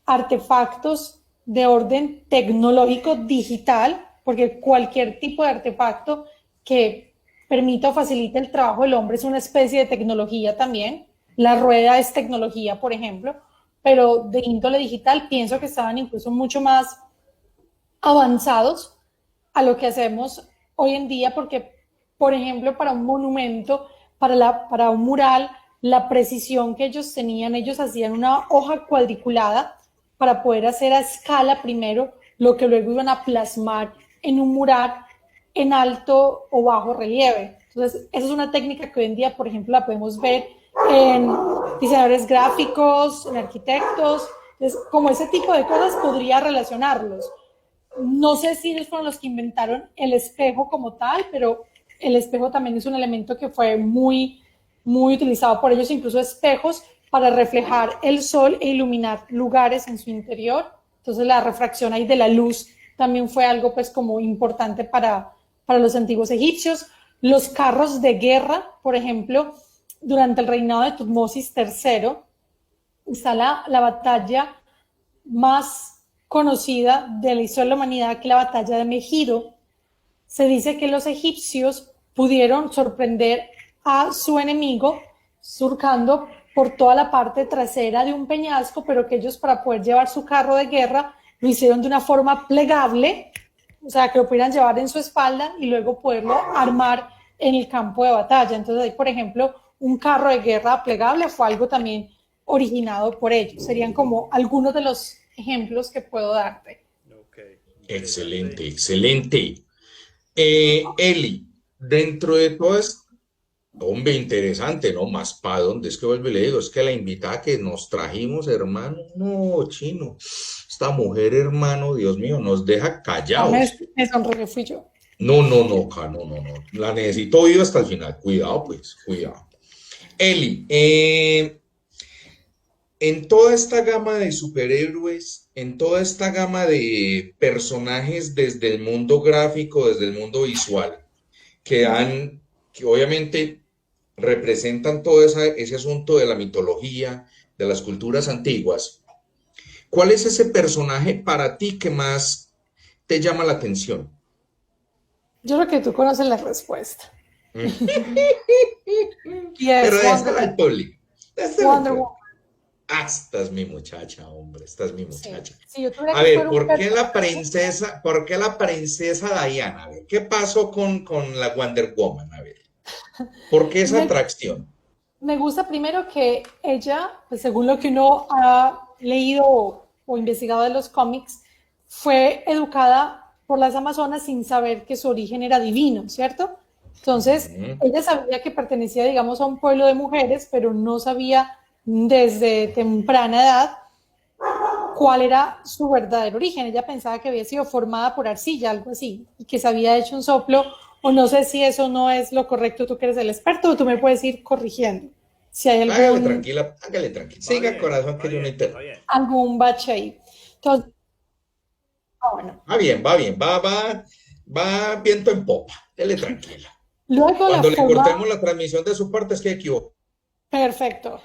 artefactos de orden tecnológico digital, porque cualquier tipo de artefacto que permita o facilite el trabajo del hombre es una especie de tecnología también. La rueda es tecnología, por ejemplo, pero de índole digital pienso que estaban incluso mucho más avanzados a lo que hacemos hoy en día, porque, por ejemplo, para un monumento, para un mural, la precisión que ellos tenían, ellos hacían una hoja cuadriculada para poder hacer a escala primero lo que luego iban a plasmar en un mural en alto o bajo relieve. Entonces, esa es una técnica que hoy en día, por ejemplo, la podemos ver en diseñadores gráficos, en arquitectos. Entonces, como ese tipo de cosas podría relacionarlos. No sé si ellos fueron los que inventaron el espejo como tal, pero el espejo también es un elemento que fue muy utilizado por ellos, incluso espejos para reflejar el sol e iluminar lugares en su interior. Entonces la refracción ahí de la luz también fue algo pues como importante para los antiguos egipcios. Los carros de guerra, por ejemplo, durante el reinado de Tutmosis III, está la batalla más conocida de la historia de la humanidad, que es la batalla de Megido. Se dice que los egipcios pudieron sorprender a su enemigo surcando por toda la parte trasera de un peñasco, pero que ellos, para poder llevar su carro de guerra, lo hicieron de una forma plegable, o sea, que lo pudieran llevar en su espalda y luego poderlo armar en el campo de batalla. Entonces, ahí, por ejemplo, un carro de guerra plegable fue algo también originado por ellos. Serían como algunos de los ejemplos que puedo darte. Okay. Excelente, excelente. Eli, dentro de todo esto, hombre, interesante, ¿no? Más para dónde es que vuelvo y le digo, es que la invitada que nos trajimos, hermano, no, chino, esta mujer, hermano, Dios mío, nos deja callados. Me sonríe, fui yo. No, la necesito viva hasta el final, cuidado, pues, cuidado. Eli, en toda esta gama de superhéroes, en toda esta gama de personajes desde el mundo gráfico, desde el mundo visual, que obviamente representan todo ese asunto de la mitología, de las culturas antiguas, ¿cuál es ese personaje para ti que más te llama la atención? Yo creo que tú conoces la respuesta. Pero déjala al público. Wonder Woman. Esta es mi muchacha, hombre, esta es mi muchacha. Sí, a ver, ¿por qué la princesa Diana? A ver, ¿qué pasó con la Wonder Woman? A ver, ¿por qué esa atracción? Me gusta primero que ella, pues según lo que uno ha leído o investigado de los cómics, fue educada por las amazonas sin saber que su origen era divino, ¿cierto? Entonces, ella sabía que pertenecía, digamos, a un pueblo de mujeres, pero no sabía desde temprana edad cuál era su verdadero origen. Ella pensaba que había sido formada por arcilla, algo así, y que se había hecho un soplo, o no sé si eso no es lo correcto, tú que eres el experto, o tú me puedes ir corrigiendo. Si hay algún... Hágale tranquila. Siga, bien, corazón, que yo no entiendo. Algún bache ahí. Entonces, bueno. Va bien, va viento en popa, dele tranquila. Luego cuando le cortemos la transmisión de su parte es que equivoco. Perfecto.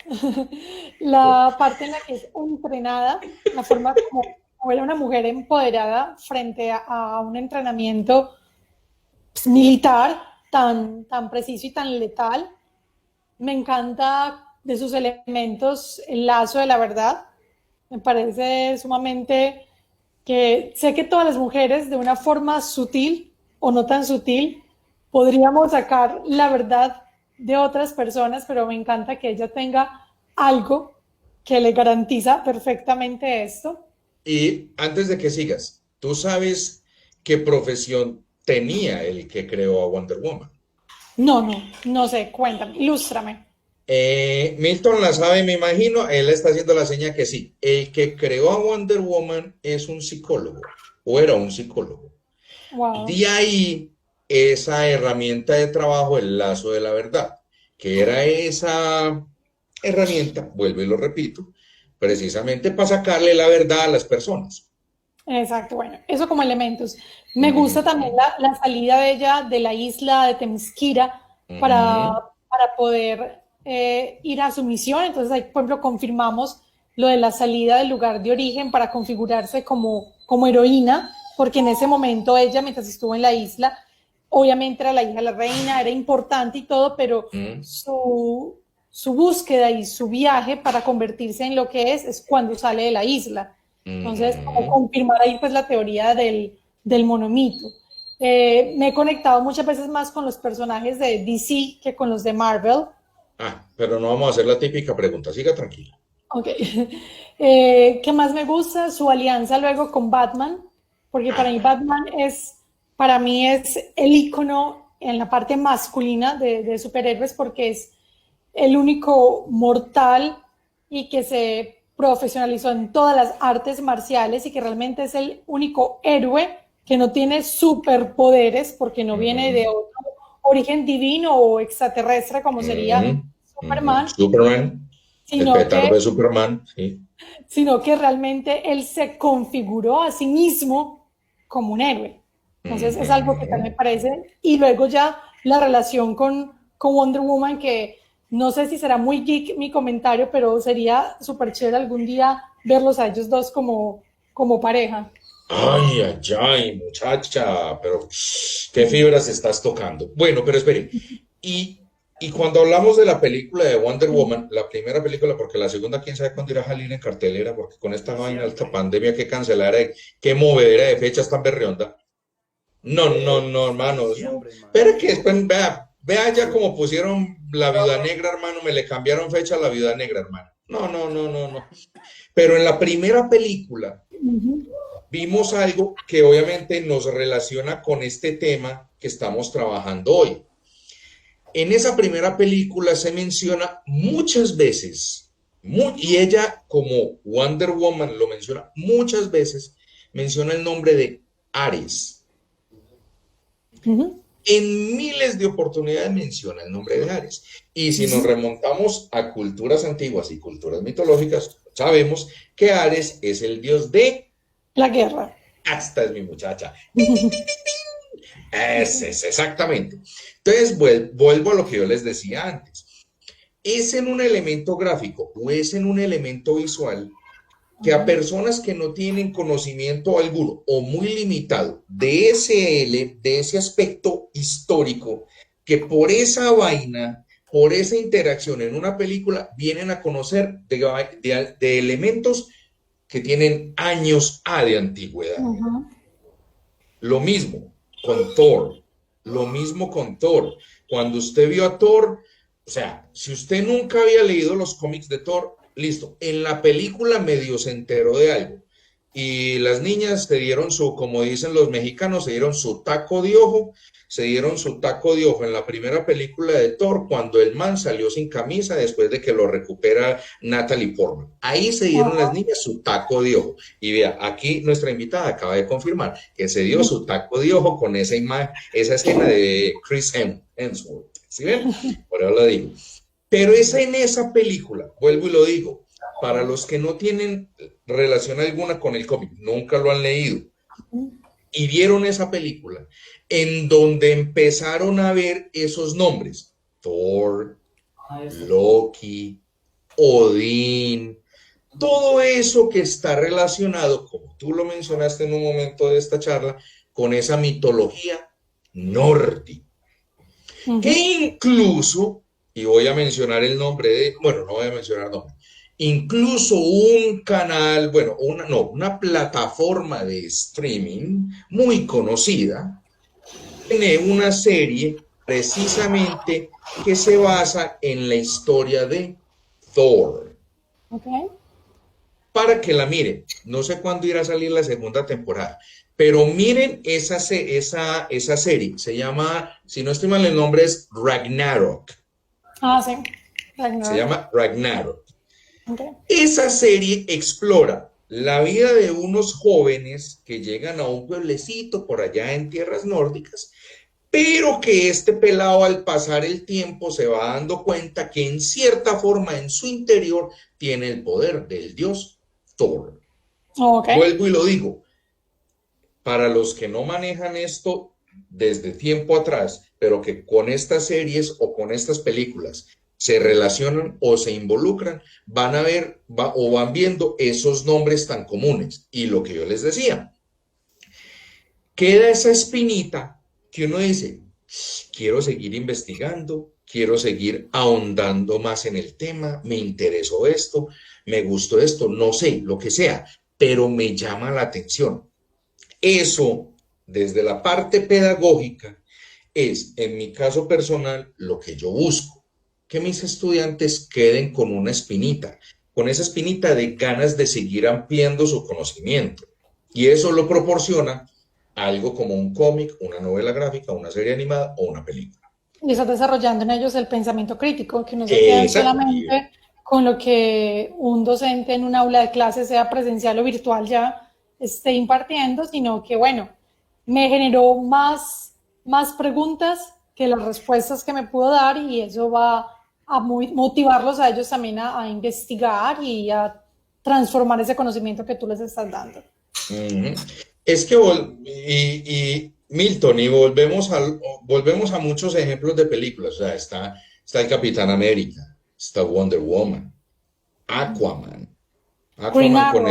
La parte en la que es entrenada, la forma como era una mujer empoderada frente a un entrenamiento militar tan preciso y tan letal. Me encanta de sus elementos el lazo de la verdad. Me parece sumamente que sé que todas las mujeres de una forma sutil o no tan sutil podríamos sacar la verdad de otras personas, pero me encanta que ella tenga algo que le garantiza perfectamente esto. Y antes de que sigas, ¿tú sabes qué profesión tenía el que creó a Wonder Woman? No sé, cuéntame, ilústrame. Milton la sabe, me imagino, él está haciendo la seña que sí. El que creó a Wonder Woman es un psicólogo, o era un psicólogo. Wow. De ahí esa herramienta de trabajo, el lazo de la verdad, que era esa herramienta, vuelvo y lo repito, precisamente para sacarle la verdad a las personas. Exacto, bueno, eso como elementos. Me gusta también la salida de ella de la isla de Themyscira para, Ujú, para poder ir a su misión. Entonces ahí, por ejemplo, confirmamos lo de la salida del lugar de origen para configurarse como heroína, porque en ese momento ella, mientras estuvo en la isla, obviamente era la hija de la reina, era importante y todo, pero ujú, su búsqueda y su viaje para convertirse en lo que es cuando sale de la isla. Entonces, como ujú. confirmar ahí pues la teoría del monomito. Me he conectado muchas veces más con los personajes de DC que con los de Marvel. Pero no vamos a hacer la típica pregunta, siga tranquila. Ok. ¿Qué más me gusta? Su alianza luego con Batman, porque para mí Ah, Batman para mí es el icono en la parte masculina de superhéroes porque es el único mortal y que se profesionalizó en todas las artes marciales y que realmente es el único héroe que no tiene superpoderes porque no viene ujú, de otro origen divino o extraterrestre como sería ujú, ujú. Superman, Superman, el sino petardo que, de Superman, sí. sino que realmente él se configuró a sí mismo como un héroe. Entonces es algo que también Ujú. me parece. Y luego ya la relación con Wonder Woman, que no sé si será muy geek mi comentario, pero sería súper chévere algún día verlos a ellos dos como pareja. Ay, ay, ay, muchacha, pero qué fibras estás tocando. Bueno, pero espere. Y, y cuando hablamos de la película de Wonder Woman, la primera película, porque la segunda, quién sabe cuándo irá a salir en cartelera, porque con esta vaina, esta pandemia que cancelara, qué movedera de fechas tan berrionda. No, no, no, hermano. Eso, Diciembre, pero es imagínate. que después, vea ya como pusieron la Viuda Negra, hermano, me le cambiaron fecha a la Viuda Negra, hermano. No, no, no, no, no. Pero en la primera película vimos algo que obviamente nos relaciona con este tema que estamos trabajando hoy. En esa primera película se menciona muchas veces, y ella como Wonder Woman lo menciona muchas veces, menciona el nombre de Ares. Ujú. En miles de oportunidades menciona el nombre de Ares. Y si nos remontamos a culturas antiguas y culturas mitológicas, sabemos que Ares es el dios de... La guerra. Esta es mi muchacha. Ese es exactamente. Entonces, vuelvo a lo que yo les decía antes. Es en un elemento gráfico o es en un elemento visual que a personas que no tienen conocimiento alguno o muy limitado de ese aspecto histórico, que por esa vaina, por esa interacción en una película, vienen a conocer de elementos que tienen años A de antigüedad. Ujú. Lo mismo con Thor, lo mismo con Thor. Cuando usted vio a Thor, o sea, si usted nunca había leído los cómics de Thor, listo, en la película medio se enteró de algo. Y las niñas se dieron su, como dicen los mexicanos, se dieron su taco de ojo, se dieron su taco de ojo en la primera película de Thor, cuando el man salió sin camisa después de que lo recupera Natalie Portman. Ahí se dieron las niñas su taco de ojo. Y vea, aquí nuestra invitada acaba de confirmar que se dio su taco de ojo con esa imagen, esa escena de Chris Hemsworth. ¿Sí ven? Por eso lo digo. Pero es en esa película, vuelvo y lo digo, para los que no tienen relación alguna con el cómic, nunca lo han leído y vieron esa película, en donde empezaron a ver esos nombres, Thor, Loki, Odín, todo eso que está relacionado, como tú lo mencionaste en un momento de esta charla, con esa mitología nórdica, que Ujú. incluso, y voy a mencionar el nombre de, bueno, no voy a mencionar nombre, incluso un canal, bueno, una plataforma de streaming muy conocida, tiene una serie precisamente que se basa en la historia de Thor. Ok. para que la miren. No sé cuándo irá a salir la segunda temporada, pero miren esa serie. Se llama, si no estoy mal, el nombre es Ragnarok. Ah, sí. Se llama Ragnarok. Okay. Esa serie explora la vida de unos jóvenes que llegan a un pueblecito por allá en tierras nórdicas, pero que este pelado al pasar el tiempo se va dando cuenta que en cierta forma en su interior tiene el poder del dios Thor. Okay. Vuelvo y lo digo, para los que no manejan esto desde tiempo atrás, pero que con estas series o con estas películas se relacionan o se involucran, van a ver o van viendo esos nombres tan comunes. Y lo que yo les decía, queda esa espinita que uno dice, quiero seguir investigando, quiero seguir ahondando más en el tema, me interesó esto, me gustó esto, no sé, lo que sea, pero me llama la atención. Eso, desde la parte pedagógica, es, en mi caso personal, lo que yo busco. Que mis estudiantes queden con una espinita, con esa espinita de ganas de seguir ampliando su conocimiento. Y eso lo proporciona algo como un cómic, una novela gráfica, una serie animada o una película. Y estás desarrollando en ellos el pensamiento crítico, que no se queden solamente con lo que un docente en un aula de clase, sea presencial o virtual, ya esté impartiendo, sino que, bueno, me generó más preguntas que las respuestas que me pudo dar, y eso va a motivarlos a ellos también a investigar y a transformar ese conocimiento que tú les estás dando. Es que, Milton, y volvemos a muchos ejemplos de películas. O sea, está el Capitán América, está Wonder Woman, Aquaman con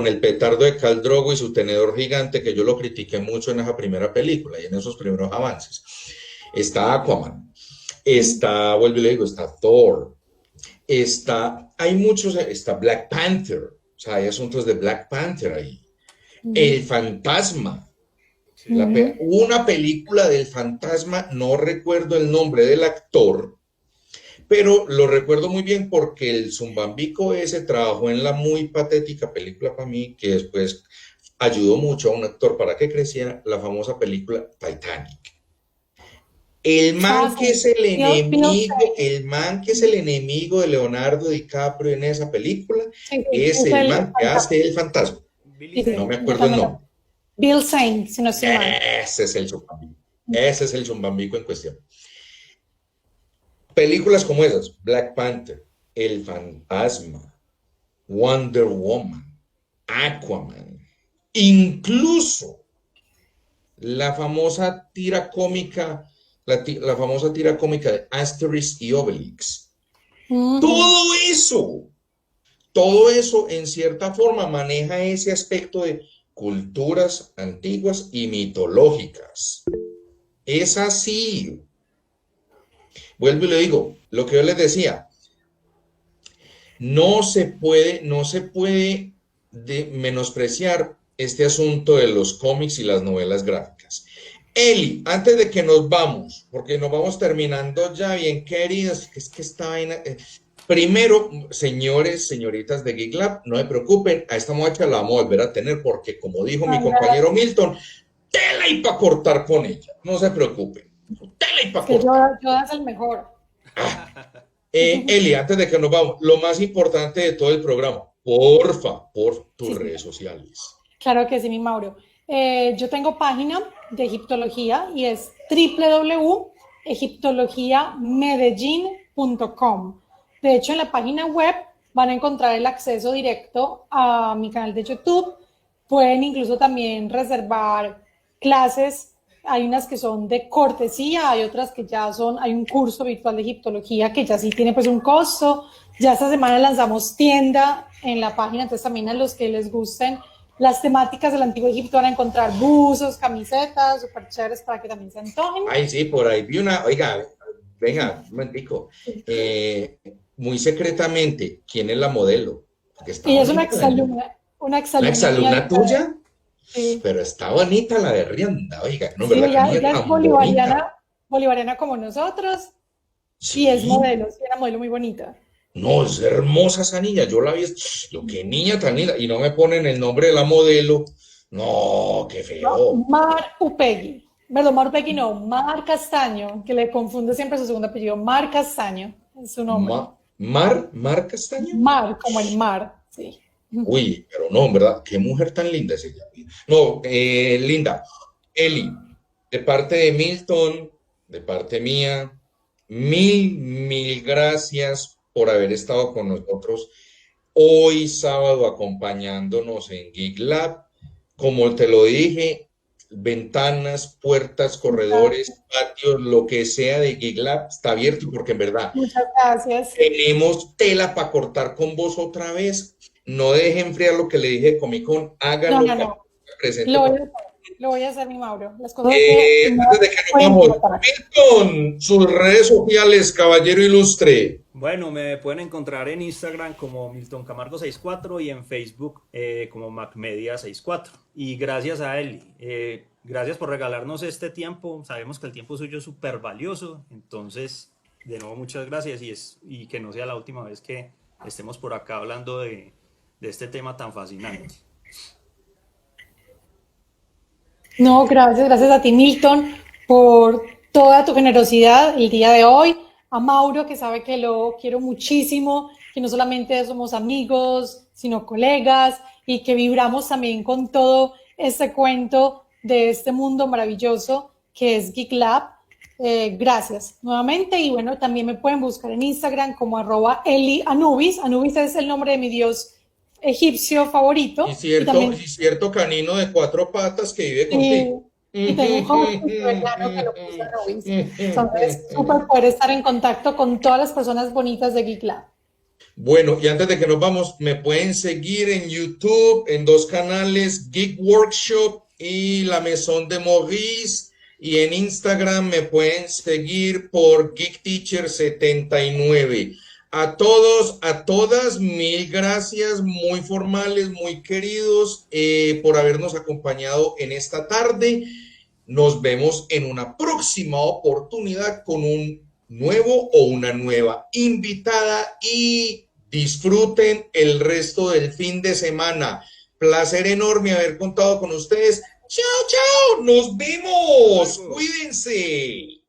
el petardo de Khal Drogo y su tenedor gigante, que yo lo critiqué mucho en esa primera película y en esos primeros avances. Está Aquaman, vuelvo y le digo, está Thor, hay muchos, está Black Panther, o sea, hay asuntos de Black Panther ahí. El fantasma. Una película del fantasma, no recuerdo el nombre del actor, pero lo recuerdo muy bien porque el Zumbambico ese trabajó en la muy patética película para mí, que después ayudó mucho a un actor para que creciera, la famosa película Titanic. El man que es el enemigo de Leonardo DiCaprio en esa película, es el man que hace el fantasma. No me acuerdo el nombre. Bill Zane, si no estoy mal. Ese es el Zumbambico. Ese es el Zumbambico en cuestión. Películas como esas, Black Panther, El Fantasma, Wonder Woman, Aquaman, incluso la famosa tira cómica, la famosa tira cómica de Asterix y Obelix. Todo eso en cierta forma maneja ese aspecto de culturas antiguas y mitológicas. Es así. Vuelvo y le digo, lo que yo les decía, no se puede menospreciar este asunto de los cómics y las novelas gráficas. Eli, antes de que nos vamos, porque nos vamos terminando ya bien queridos, es que esta vaina... Primero, señores, señoritas de Geek Lab, no se preocupen, a esta muchacha la vamos a volver a tener porque, como dijo mi compañero Milton, tela y para cortar con ella, no se preocupen, tela y para cortar. Yo es el mejor. Eli, antes de que nos vamos, lo más importante de todo el programa, porfa, por tus redes sociales. Claro que sí, mi Mauro. Yo tengo página de egiptología y es www.egiptologiamedellin.com. De hecho, en la página web van a encontrar el acceso directo a mi canal de YouTube. Pueden incluso también reservar clases. Hay unas que son de cortesía, hay otras que ya hay un curso virtual de egiptología que ya sí tiene pues un costo. Ya esta semana lanzamos tienda en la página, entonces también a los que les gusten las temáticas del Antiguo Egipto van a encontrar buzos, camisetas, súper chéveres para que también se antojen. Ay, sí, por ahí vi oiga, venga, un momentico. Muy secretamente, ¿quién es la modelo? Y es una exalumna. ¿Una exalumna tuya? Sí. Pero está bonita la de Rienda, oiga. No, sí, ella es bolivariana como nosotros, sí. Y es modelo, sí, una modelo muy bonita. No, es hermosa esa niña, yo la vi, yo qué niña tan linda, y no me ponen el nombre de la modelo. No, qué ¿no? feo. Mar Upegui. Perdón, Mar Upegui no, Mar Castaño, que le confunde siempre su segundo apellido. Mar Castaño es su nombre. Mar Castaño. Mar, como el mar, sí. Uy, pero no, en verdad, qué mujer tan linda es ella. No, linda. Eli, de parte de Milton, de parte mía, mil gracias por haber estado con nosotros hoy sábado acompañándonos en Geek Lab. Como te lo dije, ventanas, puertas, corredores, patios, lo que sea de Geek Lab está abierto porque en verdad Muchas gracias. tenemos tela para cortar con vos otra vez. No deje enfriar lo que le dije de Comic Con, No, hágalo no, para no. que se presente. Lo voy a hacer, lo voy a hacer, mi Mauro. Las cosas que no Antes de que nos pueden vamos, faltar. Milton, sus redes sociales, caballero ilustre. Bueno, me pueden encontrar en Instagram como Milton Camargo 64 y en Facebook como MacMedia 64. Y gracias a Eli, gracias por regalarnos este tiempo. Sabemos que el tiempo suyo es súper valioso. Entonces, de nuevo, muchas gracias y que no sea la última vez que estemos por acá hablando de este tema tan fascinante. No, gracias, gracias a ti, Milton, por toda tu generosidad el día de hoy. A Mauro, que sabe que lo quiero muchísimo, que no solamente somos amigos, sino colegas y que vibramos también con todo este cuento de este mundo maravilloso que es Geek Lab. Gracias nuevamente y bueno, también me pueden buscar en Instagram como @EliAnubis. Anubis es el nombre de mi dios egipcio favorito. Y también Y cierto canino de cuatro patas que vive y, contigo. y tengo un joven tibetano que lo puso en Nubis. Entonces, súper poder estar en contacto con todas las personas bonitas de Geek Lab. Bueno, y antes de que nos vamos, me pueden seguir en YouTube, en dos canales, Geek Workshop y La Maison de Maurice. Y en Instagram me pueden seguir por Geek Teacher 79. A todos, a todas, mil gracias, muy formales, muy queridos, por habernos acompañado en esta tarde. Nos vemos en una próxima oportunidad con un nuevo o una nueva invitada y disfruten el resto del fin de semana. Placer enorme haber contado con ustedes. Chao, chao, nos vemos. Cuídense.